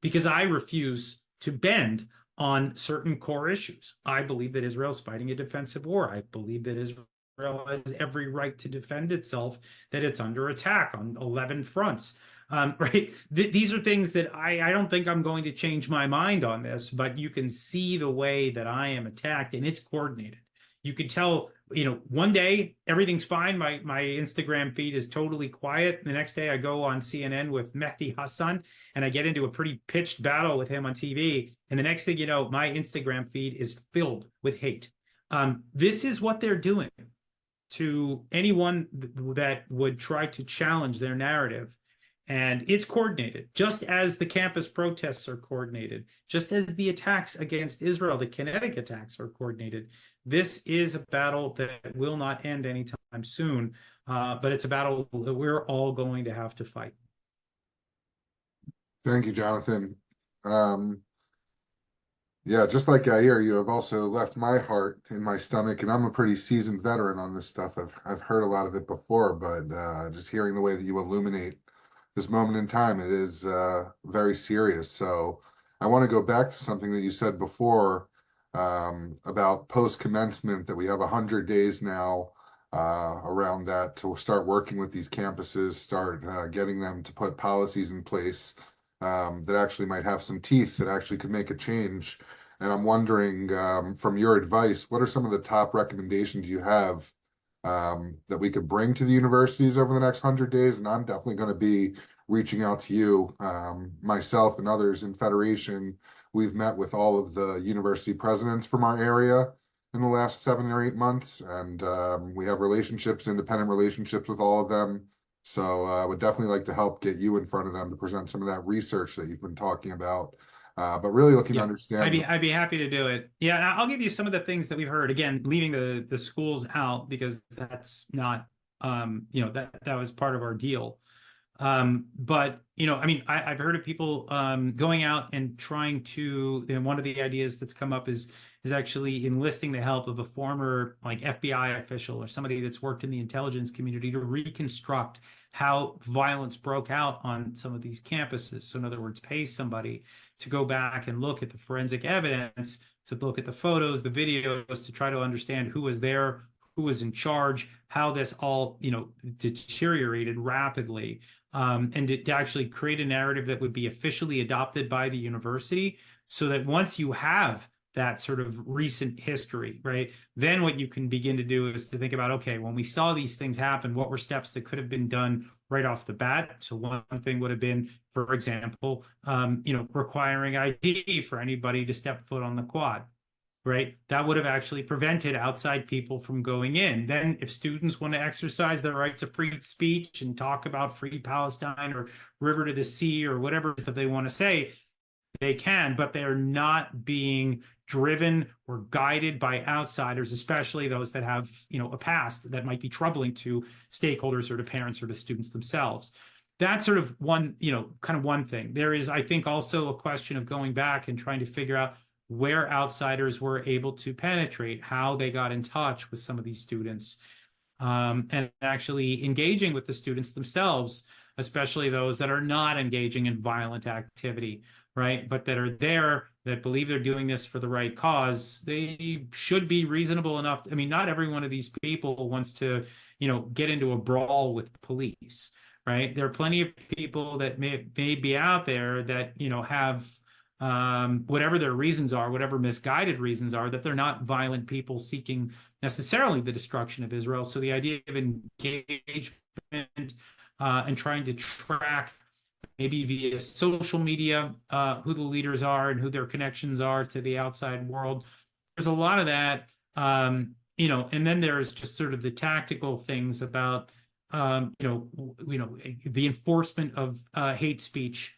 because I refuse to bend on certain core issues. I believe that Israel's fighting a defensive war. I believe that Israel has every right to defend itself, that it's under attack on 11 fronts. Right? These are things that I don't think I'm going to change my mind on this, but you can see the way that I am attacked, and it's coordinated. You can tell, one day everything's fine. My Instagram feed is totally quiet. The next day I go on CNN with Mehdi Hassan and I get into a pretty pitched battle with him on TV. And the next thing you know, my Instagram feed is filled with hate. This is what they're doing to anyone that would try to challenge their narrative. And it's coordinated, just as the campus protests are coordinated, just as the attacks against Israel, the kinetic attacks, are coordinated. This is a battle that will not end anytime soon, but it's a battle that we're all going to have to fight. Thank you, Jonathan. Yeah, just like Yair, you have also left my heart in my stomach, and I'm a pretty seasoned veteran on this stuff. I've heard a lot of it before, but just hearing the way that you illuminate this moment in time, it is very serious. So I want to go back to something that you said before about post-commencement, that we have 100 days now around that to start working with these campuses, start getting them to put policies in place that actually might have some teeth, that actually could make a change. And I'm wondering, from your advice, what are some of the top recommendations you have that we could bring to the universities over the next 100 days? And I'm definitely going to be reaching out to you, myself and others in Federation. We've met with all of the university presidents from our area in the last 7 or 8 months, and we have relationships, independent relationships with all of them. So I would definitely like to help get you in front of them to present some of that research that you've been talking about. But really looking to understand. I'd be happy to do it. Yeah, I'll give you some of the things that we've heard. Again, leaving the schools out because that's not, that was part of our deal. But I've heard of people going out and trying to. And one of the ideas that's come up is is actually enlisting the help of a former like FBI official or somebody that's worked in the intelligence community to reconstruct how violence broke out on some of these campuses. So in other words, pay somebody to go back and look at the forensic evidence, to look at the photos, the videos, to try to understand who was there, who was in charge, how this all, deteriorated rapidly, and to actually create a narrative that would be officially adopted by the university, so that once you have that sort of recent history, right, then what you can begin to do is to think about, okay, when we saw these things happen, what were steps that could have been done right off the bat? So one thing would have been, for example, requiring ID for anybody to step foot on the quad, right? That would have actually prevented outside people from going in. Then if students want to exercise their right to free speech and talk about free Palestine or river to the sea or whatever that they want to say, they can, but they're not being driven or guided by outsiders, especially those that have, a past that might be troubling to stakeholders or to parents or to students themselves. That's sort of one, kind of one thing. There is, I think, also a question of going back and trying to figure out where outsiders were able to penetrate, how they got in touch with some of these students, and actually engaging with the students themselves, especially those that are not engaging in violent activity, right? But that are there, that believe they're doing this for the right cause. They should be reasonable enough. I mean, not every one of these people wants to, get into a brawl with police, right? There are plenty of people that may be out there that, have whatever their reasons are, whatever misguided reasons are, that they're not violent people seeking necessarily the destruction of Israel. So the idea of engagement and trying to track, maybe via social media, who the leaders are and who their connections are to the outside world. There's a lot of that, and then there's just sort of the tactical things about, the enforcement of hate speech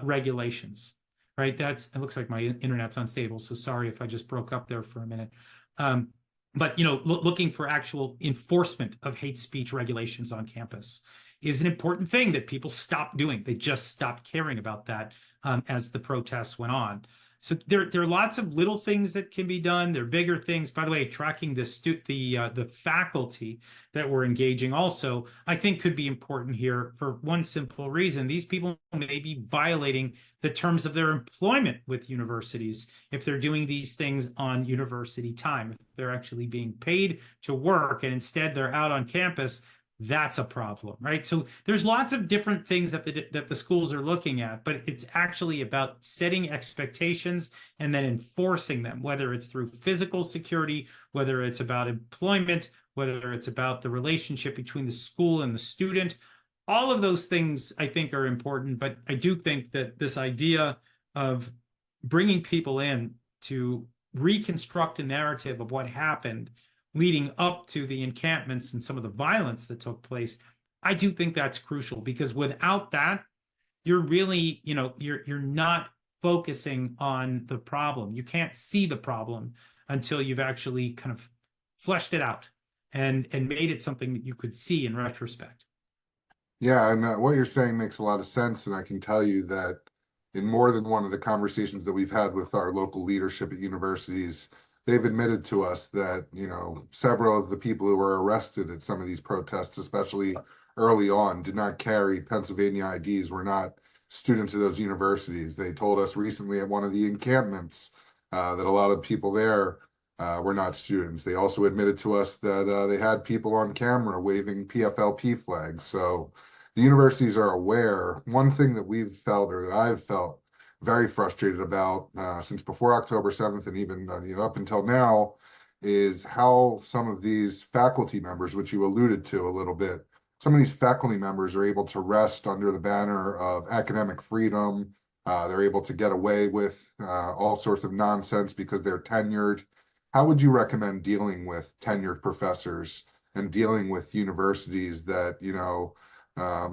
regulations, right? It looks like my internet's unstable, so sorry if I just broke up there for a minute. But looking for actual enforcement of hate speech regulations on campus is an important thing that people stopped doing. They just stopped caring about that as the protests went on. So there are lots of little things that can be done. There are bigger things. By the way, tracking the faculty that were engaging also, I think, could be important here for one simple reason. These people may be violating the terms of their employment with universities if they're doing these things on university time. If they're actually being paid to work and instead they're out on campus, that's a problem, right? So there's lots of different things that the schools are looking at, but it's actually about setting expectations and then enforcing them, whether it's through physical security, whether it's about employment, whether it's about the relationship between the school and the student. All of those things, I think, are important, but I do think that this idea of bringing people in to reconstruct a narrative of what happened leading up to the encampments and some of the violence that took place, I do think that's crucial, because without that, you're really, you're not focusing on the problem. You can't see the problem until you've actually kind of fleshed it out and made it something that you could see in retrospect. Yeah, and what you're saying makes a lot of sense. And I can tell you that in more than one of the conversations that we've had with our local leadership at universities, they've admitted to us that, several of the people who were arrested at some of these protests, especially early on, did not carry Pennsylvania IDs, were not students of those universities. They told us recently at one of the encampments that a lot of people there were not students. They also admitted to us that they had people on camera waving PFLP flags. So the universities are aware. One thing that we've felt, or that I've felt very frustrated about since before October 7th and even up until now, is how some of these faculty members, which you alluded to a little bit, some of these faculty members are able to rest under the banner of academic freedom. They're able to get away with all sorts of nonsense because they're tenured. How would you recommend dealing with tenured professors and dealing with universities that,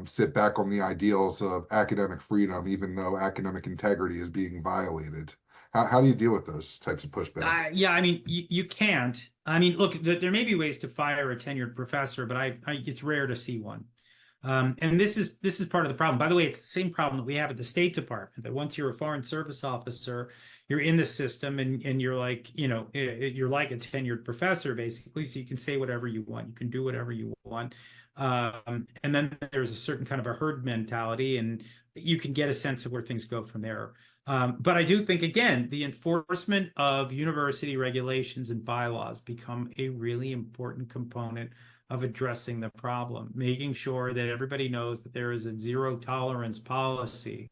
sit back on the ideals of academic freedom, even though academic integrity is being violated? How do you deal with those types of pushback? Yeah, I mean, you can't. I mean, look, there may be ways to fire a tenured professor, but it's rare to see one. And this is part of the problem. By the way, it's the same problem that we have at the State Department, that once you're a Foreign Service officer, you're in the system, and you're like, you're like a tenured professor basically, so you can say whatever you want, you can do whatever you want. And then there's a certain kind of a herd mentality, and you can get a sense of where things go from there. But I do think, again, the enforcement of university regulations and bylaws become a really important component of addressing the problem, making sure that everybody knows that there is a zero tolerance policy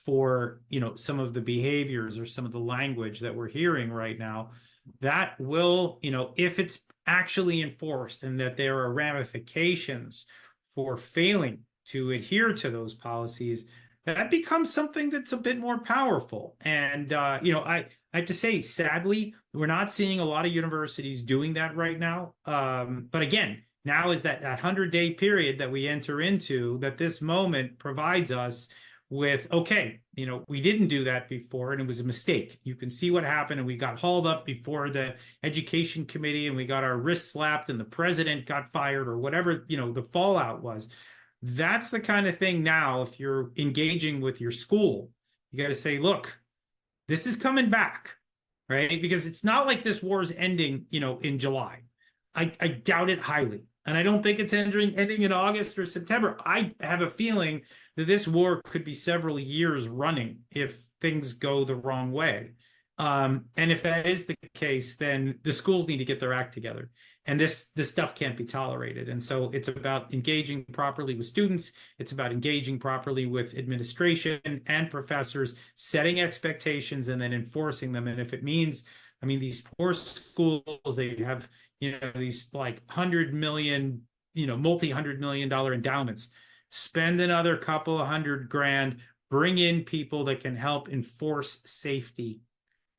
for, some of the behaviors or some of the language that we're hearing right now. That will, if it's actually enforced, and that there are ramifications for failing to adhere to those policies, that becomes something that's a bit more powerful. And, I have to say, sadly, we're not seeing a lot of universities doing that right now. But again, now is that 100-day period that we enter into, that this moment provides us with, okay, we didn't do that before, and it was a mistake. You can see what happened, and we got hauled up before the education committee, and we got our wrists slapped, and the president got fired, or whatever, the fallout was. That's the kind of thing now, if you're engaging with your school, you got to say, look, this is coming back, right? Because it's not like this war is ending, in July. I doubt it highly. And I don't think it's ending in August or September. I have a feeling that this war could be several years running if things go the wrong way. And if that is the case, then the schools need to get their act together. And this stuff can't be tolerated. And so it's about engaging properly with students. It's about engaging properly with administration and professors, setting expectations and then enforcing them. And if it means, these poor schools, they have, these like 100 million, multi-$100 million endowments. Spend another couple of $100,000, bring in people that can help enforce safety.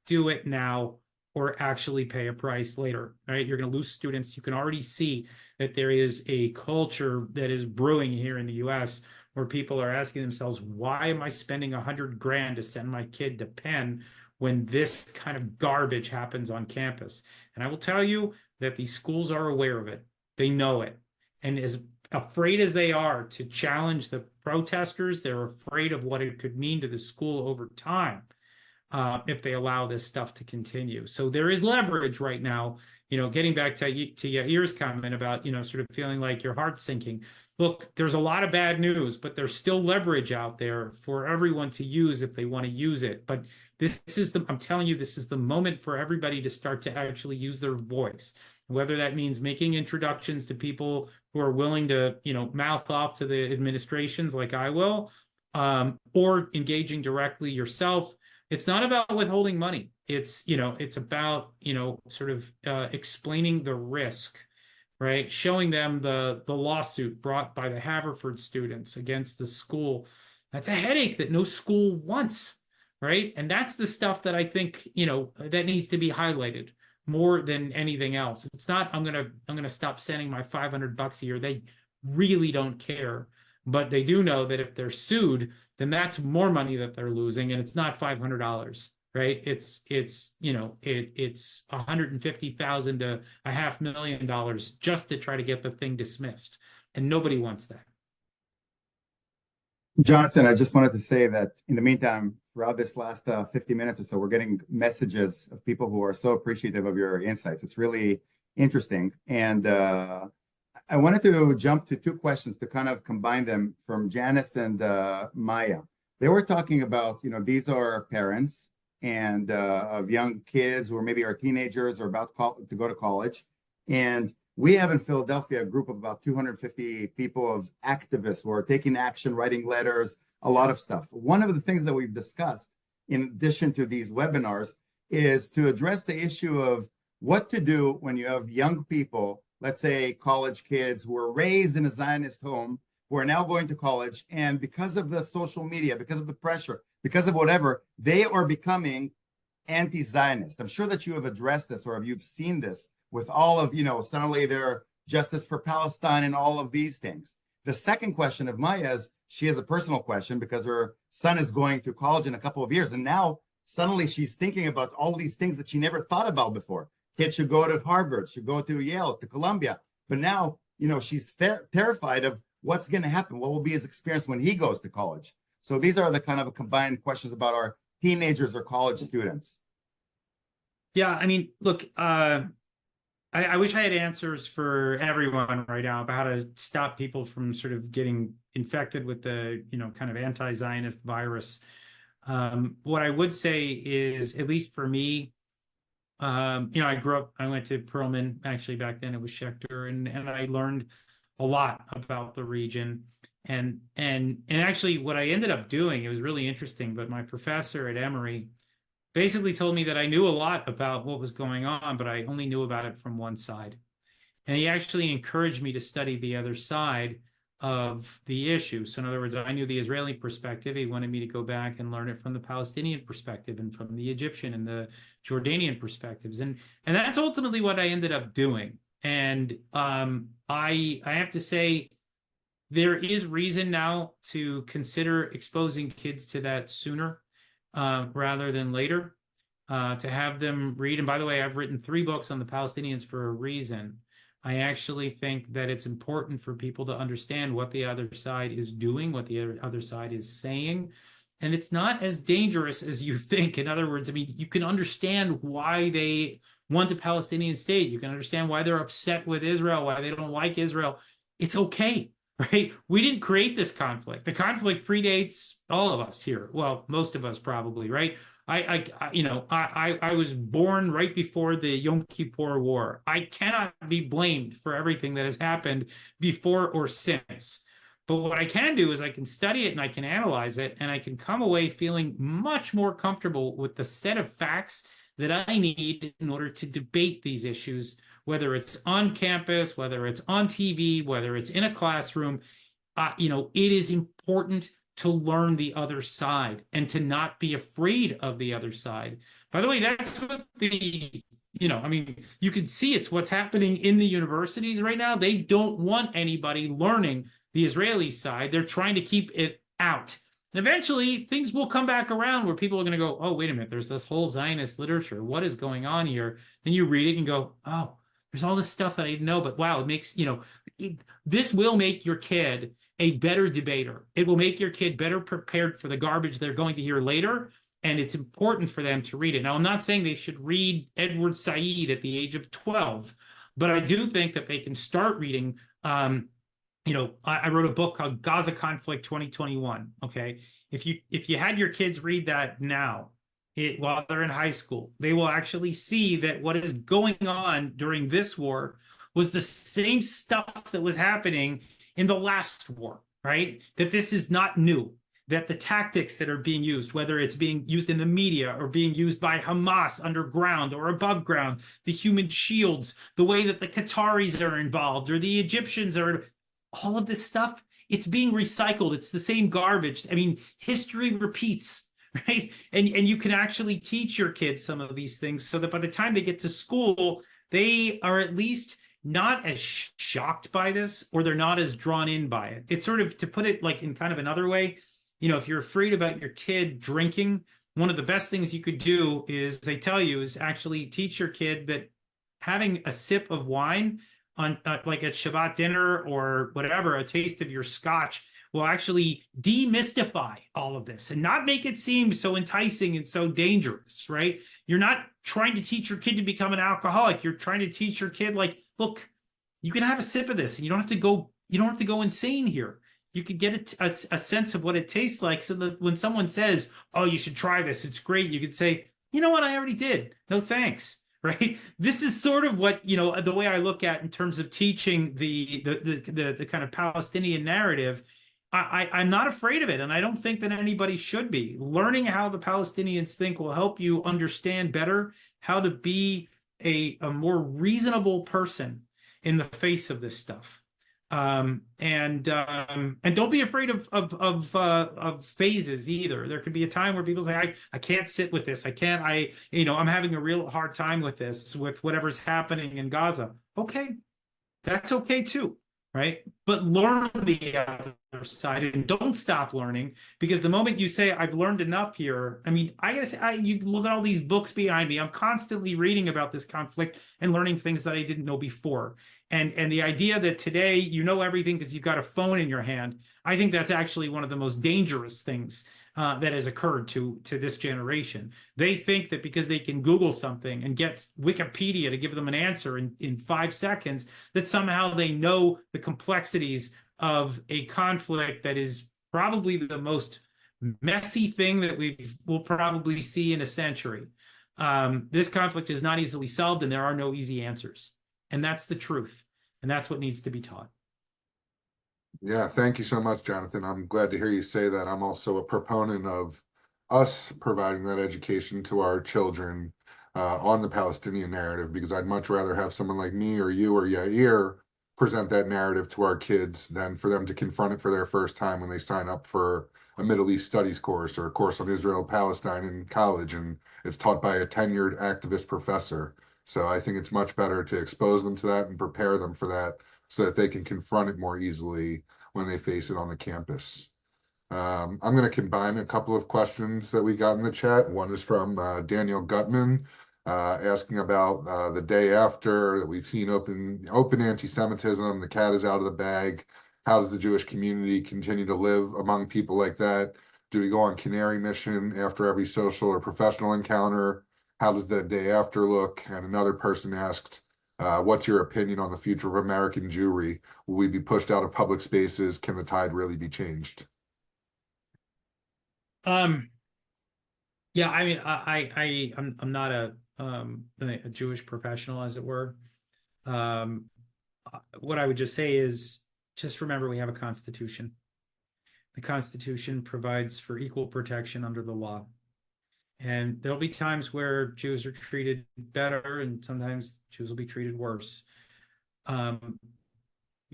Do it now, or actually pay a price later, right? You're going to lose students. You can already see that there is a culture that is brewing here in the US where people are asking themselves, why am I spending $100,000 to send my kid to Penn when this kind of garbage happens on campus? And I will tell you that these schools are aware of it. They know it. And as afraid as they are to challenge the protesters, they're afraid of what it could mean to the school over time. If they allow this stuff to continue. So there is leverage right now, getting back to Yair's comment about, sort of feeling like your heart's sinking. Look, there's a lot of bad news, but there's still leverage out there for everyone to use if they want to use it. But I'm telling you, this is the moment for everybody to start to actually use their voice, whether that means making introductions to people who are willing to, mouth off to the administrations like I will, or engaging directly yourself. It's not about withholding money. It's about, sort of explaining the risk, right? Showing them the lawsuit brought by the Haverford students against the school. That's a headache that no school wants, right? And that's the stuff that I think, that needs to be highlighted more than anything else. It's not, I'm gonna stop sending my $500 a year. They really don't care. But they do know that if they're sued, then that's more money that they're losing, and it's not $500, right? It's $150,000 to $500,000 just to try to get the thing dismissed, and nobody wants that. Jonathan, I just wanted to say that in the meantime, throughout this last 50 minutes or so, we're getting messages of people who are so appreciative of your insights. It's really interesting. And I wanted to jump to two questions to kind of combine them from Janice and Maya. They were talking about, these are parents and of young kids who are maybe are teenagers or about to go to college. And we have in Philadelphia a group of about 250 people of activists who are taking action, writing letters, a lot of stuff. One of the things that we've discussed in addition to these webinars is to address the issue of what to do when you have young people, let's say college kids who were raised in a Zionist home, who are now going to college, and because of the social media, because of the pressure, because of whatever, they are becoming anti-Zionist. I'm sure that you have addressed this, or have you seen this with all of, suddenly their justice for Palestine and all of these things. The second question of Maya's, she has a personal question because her son is going to college in a couple of years, and now suddenly she's thinking about all these things that she never thought about before. Kids should go to Harvard, should go to Yale, to Columbia. But now, she's terrified of what's going to happen. What will be his experience when he goes to college? So these are the kind of combined questions about our teenagers or college students? Yeah, I mean, look, I wish I had answers for everyone right now about how to stop people from sort of getting infected with the, kind of anti-Zionist virus. What I would say is, at least for me, I went to Perelman, actually back then it was Schechter, and I learned a lot about the region. And actually what I ended up doing, it was really interesting, but my professor at Emory basically told me that I knew a lot about what was going on, but I only knew about it from one side. And he actually encouraged me to study the other side of the issue. So in other words, I knew the Israeli perspective. He wanted me to go back and learn it from the Palestinian perspective and from the Egyptian and the Jordanian perspectives. And that's ultimately what I ended up doing. And I have to say, there is reason now to consider exposing kids to that sooner rather than later, to have them read. And by the way, I've written 3 books on the Palestinians for a reason. I actually think that it's important for people to understand what the other side is doing, what the other side is saying. And it's not as dangerous as you think. In other words, I mean, you can understand why they want a Palestinian state. You can understand why they're upset with Israel, why they don't like Israel. It's okay, right? We didn't create this conflict. The conflict predates all of us here. Well, most of us probably, right? I was born right before the Yom Kippur War. I cannot be blamed for everything that has happened before or since. But what I can do is I can study it and I can analyze it, and I can come away feeling much more comfortable with the set of facts that I need in order to debate these issues, whether it's on campus, whether it's on TV, whether it's in a classroom. It is important to learn the other side and to not be afraid of the other side. By the way, that's what you can see it's what's happening in the universities right now. They don't want anybody learning the Israeli side. They're trying to keep it out. And eventually things will come back around where people are going to go, oh, wait a minute, there's this whole Zionist literature. What is going on here? Then you read it and go, oh, there's all this stuff that I didn't know, but wow, it makes, this will make your kid a better debater. It will make your kid better prepared for the garbage they're going to hear later. And it's important for them to read it. Now, I'm not saying they should read Edward Said at the age of 12, but I do think that they can start reading. I wrote a book called Gaza Conflict 2021. Okay. If you had your kids read that now, while they're in high school, they will actually see that what is going on during this war was the same stuff that was happening in the last war, right? That this is not new, that the tactics that are being used, whether it's being used in the media or being used by Hamas underground or above ground, the human shields, the way that the Qataris are involved or the Egyptians are, all of this stuff, it's being recycled. It's the same garbage. I mean, history repeats, right? And you can actually teach your kids some of these things so that by the time they get to school, they are at least not as shocked by this, or they're not as drawn in by it. It's sort of, to put it like in kind of another way, if you're afraid about your kid drinking, one of the best things you could do is, they tell you, is actually teach your kid that having a sip of wine on like at Shabbat dinner or whatever, a taste of your scotch, will actually demystify all of this and not make it seem so enticing and so dangerous, right? You're not trying to teach your kid to become an alcoholic. You're trying to teach your kid, like, look, you can have a sip of this and you don't have to go insane here. You could get a sense of what it tastes like, so that when someone says, oh, you should try this, it's great, you could say, you know what, I already did. No, thanks. Right. This is sort of what, the way I look at in terms of teaching the kind of Palestinian narrative. I'm not afraid of it, and I don't think that anybody should be. Learning how the Palestinians think will help you understand better how to be a more reasonable person in the face of this stuff. And don't be afraid of phases either. There could be a time where people say, I can't sit with this. I'm having a real hard time with this, with whatever's happening in Gaza. Okay. That's okay too. Right. But learn the other side and don't stop learning, because the moment you say, I've learned enough here, I mean, I gotta say, you look at all these books behind me. I'm constantly reading about this conflict and learning things that I didn't know before. And the idea that today you know everything because you've got a phone in your hand, I think that's actually one of the most dangerous things that has occurred to this generation. They think that because they can Google something and get Wikipedia to give them an answer in 5 seconds, that somehow they know the complexities of a conflict that is probably the most messy thing that we'll probably see in a century. This conflict is not easily solved, and there are no easy answers. And that's the truth. And that's what needs to be taught. Yeah, thank you so much, Jonathan. I'm glad to hear you say that. I'm also a proponent of us providing that education to our children on the Palestinian narrative, because I'd much rather have someone like me or you or Yair present that narrative to our kids than for them to confront it for their first time when they sign up for a Middle East studies course or a course on Israel, Palestine in college, and it's taught by a tenured activist professor. So I think it's much better to expose them to that and prepare them for that so that they can confront it more easily when they face it on the campus. I'm going to combine a couple of questions that we got in the chat. One is from Daniel Gutman, asking about the day after that we've seen open anti-Semitism. The cat is out of the bag. How does the Jewish community continue to live among people like that? Do we go on canary mission after every social or professional encounter? How does that day after look? And another person asked, what's your opinion on the future of American Jewry? Will we be pushed out of public spaces? Can the tide really be changed? Yeah, I mean, I'm not a Jewish professional, as it were. What I would just say is, just remember we have a constitution. The Constitution provides for equal protection under the law. And there'll be times where Jews are treated better, and sometimes Jews will be treated worse.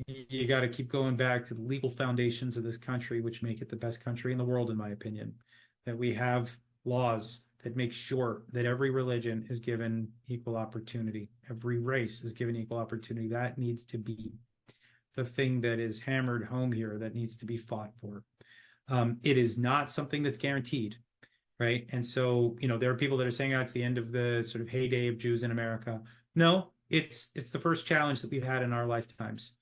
You got to keep going back to the legal foundations of this country, which make it the best country in the world, in my opinion. That we have laws that make sure that every religion is given equal opportunity. Every race is given equal opportunity. That needs to be the thing that is hammered home here, that needs to be fought for. It is not something that's guaranteed, right? And so, there are people that are saying, oh, it's the end of the sort of heyday of Jews in America. No, it's the first challenge that we've had in our lifetimes,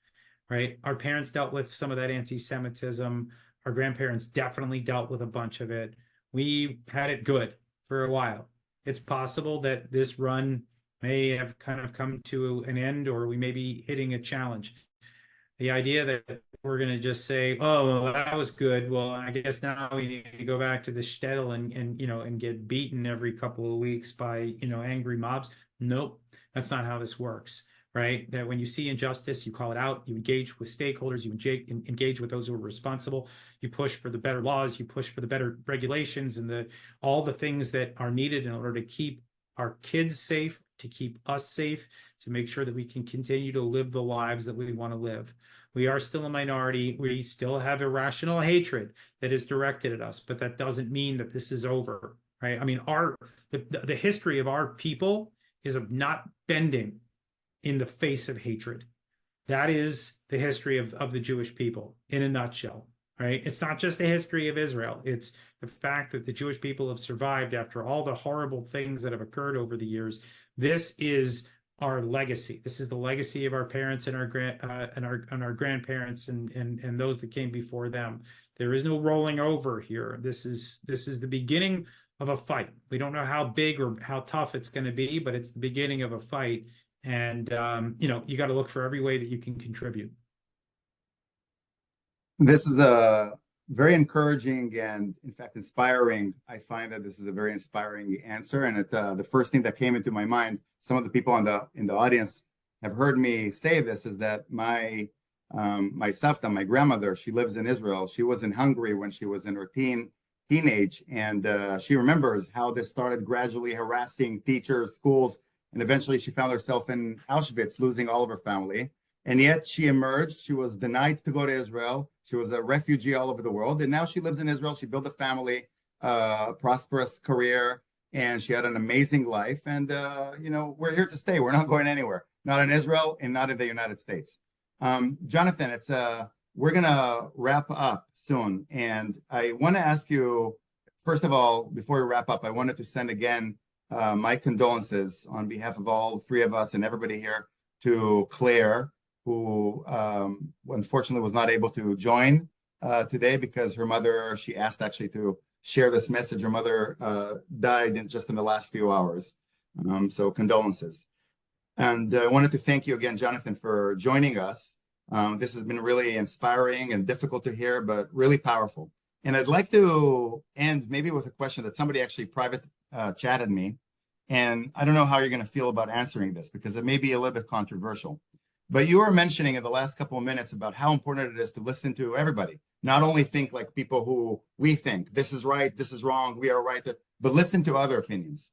right? Our parents dealt with some of that anti-Semitism. Our grandparents definitely dealt with a bunch of it. We had it good for a while. It's possible that this run may have kind of come to an end, or we may be hitting a challenge. The idea that we're going to just say, oh, well, that was good. Well, I guess now we need to go back to the shtetl and get beaten every couple of weeks by, angry mobs. Nope, that's not how this works, right? That when you see injustice, you call it out, you engage with stakeholders, you engage with those who are responsible, you push for the better laws, you push for the better regulations and all the things that are needed in order to keep our kids safe, to keep us safe, to make sure that we can continue to live the lives that we want to live. We are still a minority. We still have irrational hatred that is directed at us, but that doesn't mean that this is over, right? I mean, the history of our people is of not bending in the face of hatred. That is the history of the Jewish people in a nutshell, right? It's not just the history of Israel. It's the fact that the Jewish people have survived after all the horrible things that have occurred over the years. This is our legacy. This is the legacy of our parents and our grandparents and those that came before them. There is no rolling over here. This is the beginning of a fight. We don't know how big or how tough it's going to be, but it's the beginning of a fight. And you got to look for every way that you can contribute. This is a very encouraging and, in fact, inspiring. I find that this is a very inspiring answer. And the first thing that came into my mind, some of the people in the audience have heard me say this, is that my savta, my grandmother, she lives in Israel. She was in Hungary when she was in her teenage, and she remembers how this started gradually harassing teachers, schools, and eventually she found herself in Auschwitz, losing all of her family. And yet she emerged. She was denied to go to Israel. She was a refugee all over the world. And now she lives in Israel. She built a family, prosperous career, and she had an amazing life. And, we're here to stay. We're not going anywhere, not in Israel and not in the United States. Jonathan, we're going to wrap up soon. And I want to ask you, first of all, before we wrap up, I wanted to send again my condolences on behalf of all three of us and everybody here to Claire, who unfortunately was not able to join today because her mother, she asked actually to share this message. Her mother died just in the last few hours. So condolences. And I wanted to thank you again, Jonathan, for joining us. This has been really inspiring and difficult to hear, but really powerful. And I'd like to end maybe with a question that somebody actually private chatted me. And I don't know how you're going to feel about answering this because it may be a little bit controversial. But you were mentioning in the last couple of minutes about how important it is to listen to everybody, not only think like people who we think this is right, this is wrong, we are right, but listen to other opinions.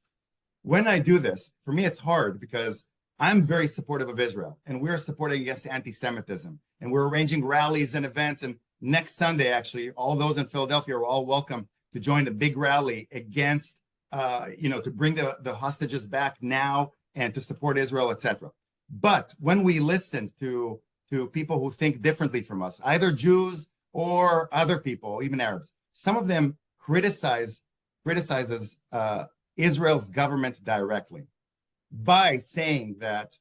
When I do this, for me, it's hard because I'm very supportive of Israel and we're supporting against anti-Semitism and we're arranging rallies and events. And next Sunday, actually, all those in Philadelphia are all welcome to join the big rally against, to bring the hostages back now and to support Israel, etc. But when we listen to people who think differently from us, either Jews or other people, even Arabs, some of them criticizes Israel's government directly by saying that,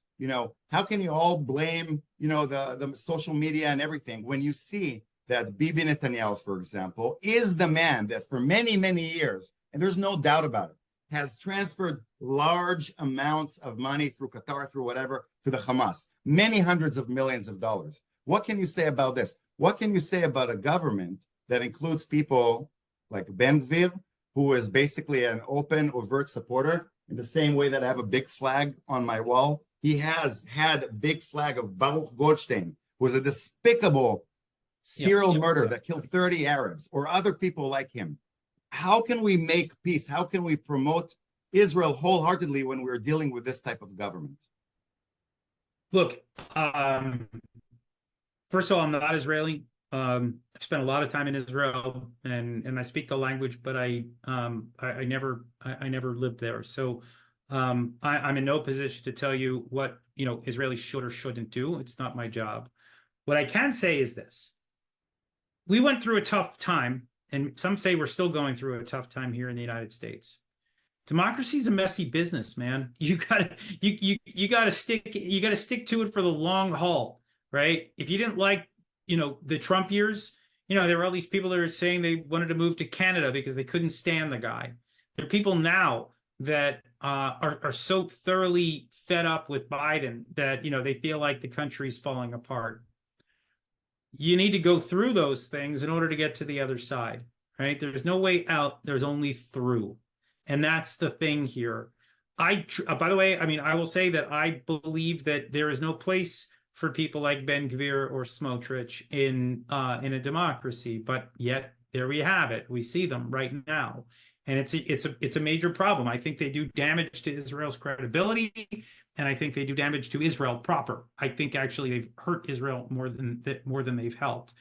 how can you all blame, the social media and everything when you see that Bibi Netanyahu, for example, is the man that for many, many years, and there's no doubt about it, has transferred large amounts of money through Qatar, through whatever, to the Hamas, many hundreds of millions of dollars. What can you say about this? What can you say about a government that includes people like Ben Gvir, who is basically an open, overt supporter, in the same way that I have a big flag on my wall? He has had a big flag of Baruch Goldstein, who was a despicable serial murderer that killed 30 Arabs, or other people like him. How can we make peace? How can we promote Israel wholeheartedly when we're dealing with this type of government? Look, first of all, I'm not Israeli. I've spent a lot of time in Israel, and I speak the language, but I never lived there. So I'm in no position to tell you what Israelis should or shouldn't do. It's not my job. What I can say is this: we went through a tough time, and some say we're still going through a tough time here in the United States. Democracy is a messy business, man. You gotta stick to it for the long haul, right? If you didn't like, the Trump years, there were all these people that are saying they wanted to move to Canada because they couldn't stand the guy. There are people now that are so thoroughly fed up with Biden that they feel like the country's falling apart. You need to go through those things in order to get to the other side, right? There's no way out. There's only through. And that's the thing here. By the way, I will say that I believe that there is no place for people like Ben Gvir or Smotrich in a democracy, but yet there we have it. We see them right now, and it's a major problem. I think they do damage to Israel's credibility, and I think they do damage to Israel proper. I think actually they've hurt Israel more than they've helped.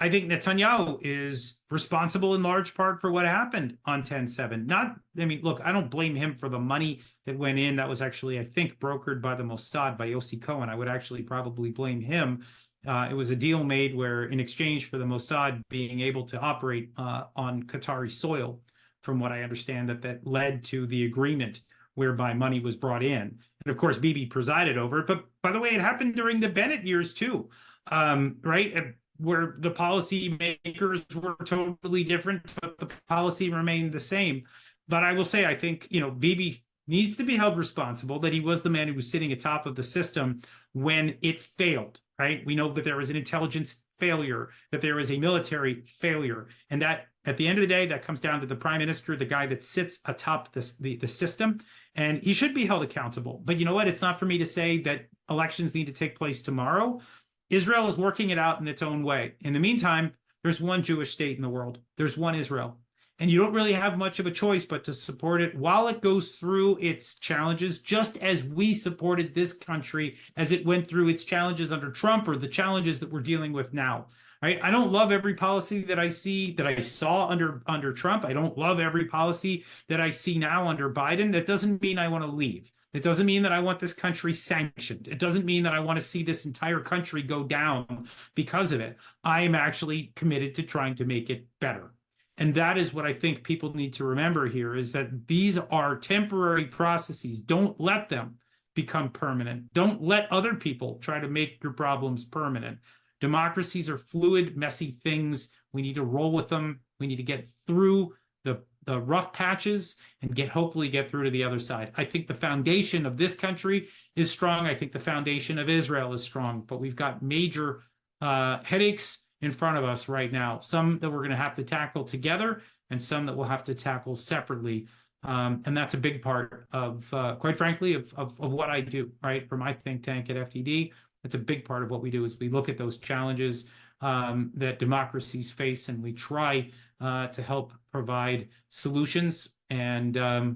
I think Netanyahu is responsible in large part for what happened on 10/7. Look, I don't blame him for the money that went in. That was actually, I think, brokered by the Mossad, by Yossi Cohen. I would actually probably blame him. It was a deal made where, in exchange for the Mossad being able to operate on Qatari soil, from what I understand, that led to the agreement whereby money was brought in. And of course, Bibi presided over it. But by the way, it happened during the Bennett years too, right? Where the policy makers were totally different, but the policy remained the same. But I will say, I think, Bibi needs to be held responsible, that he was the man who was sitting atop of the system when it failed, right? We know that there was an intelligence failure, that there was a military failure. And that, at the end of the day, that comes down to the prime minister, the guy that sits atop the system. And he should be held accountable. But you know what? It's not for me to say that elections need to take place tomorrow. Israel is working it out in its own way. In the meantime, there's one Jewish state in the world. There's one Israel. And you don't really have much of a choice but to support it while it goes through its challenges, just as we supported this country as it went through its challenges under Trump, or the challenges that we're dealing with now. Right? I don't love every policy that I saw under Trump. I don't love every policy that I see now under Biden. That doesn't mean I want to leave. It doesn't mean that I want this country sanctioned. It doesn't mean that I want to see this entire country go down because of it. I am actually committed to trying to make it better. And that is what I think people need to remember here, is that these are temporary processes. Don't let them become permanent. Don't let other people try to make your problems permanent. Democracies are fluid, messy things. We need to roll with them. We need to get through the rough patches and hopefully get through to the other side. I think the foundation of this country is strong. I think the foundation of Israel is strong, but we've got major headaches in front of us right now. Some that we're going to have to tackle together, and some that we'll have to tackle separately. And that's a big part of, quite frankly, of what I do, right? For my think tank at FTD, it's a big part of what we do is we look at those challenges that democracies face, and we try to help provide solutions. And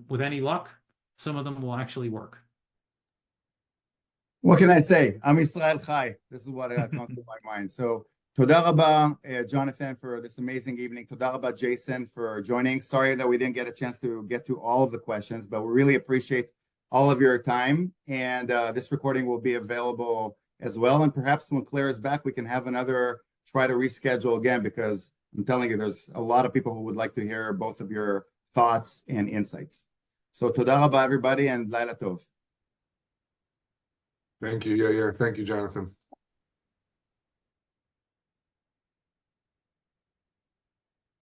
with any luck, some of them will actually work. What can I say? Am Yisrael Chai. This is what comes to my mind. So, Toda Rabba, Jonathan, for this amazing evening. Toda Rabba, Jason, for joining. Sorry that we didn't get a chance to get to all of the questions, but we really appreciate all of your time. And this recording will be available as well. And perhaps when Claire is back, we can have another try to reschedule again, because I'm telling you, there's a lot of people who would like to hear both of your thoughts and insights. So, Toda Rabba, everybody, and Laila Tov. Thank you, Yair. Thank you, Jonathan.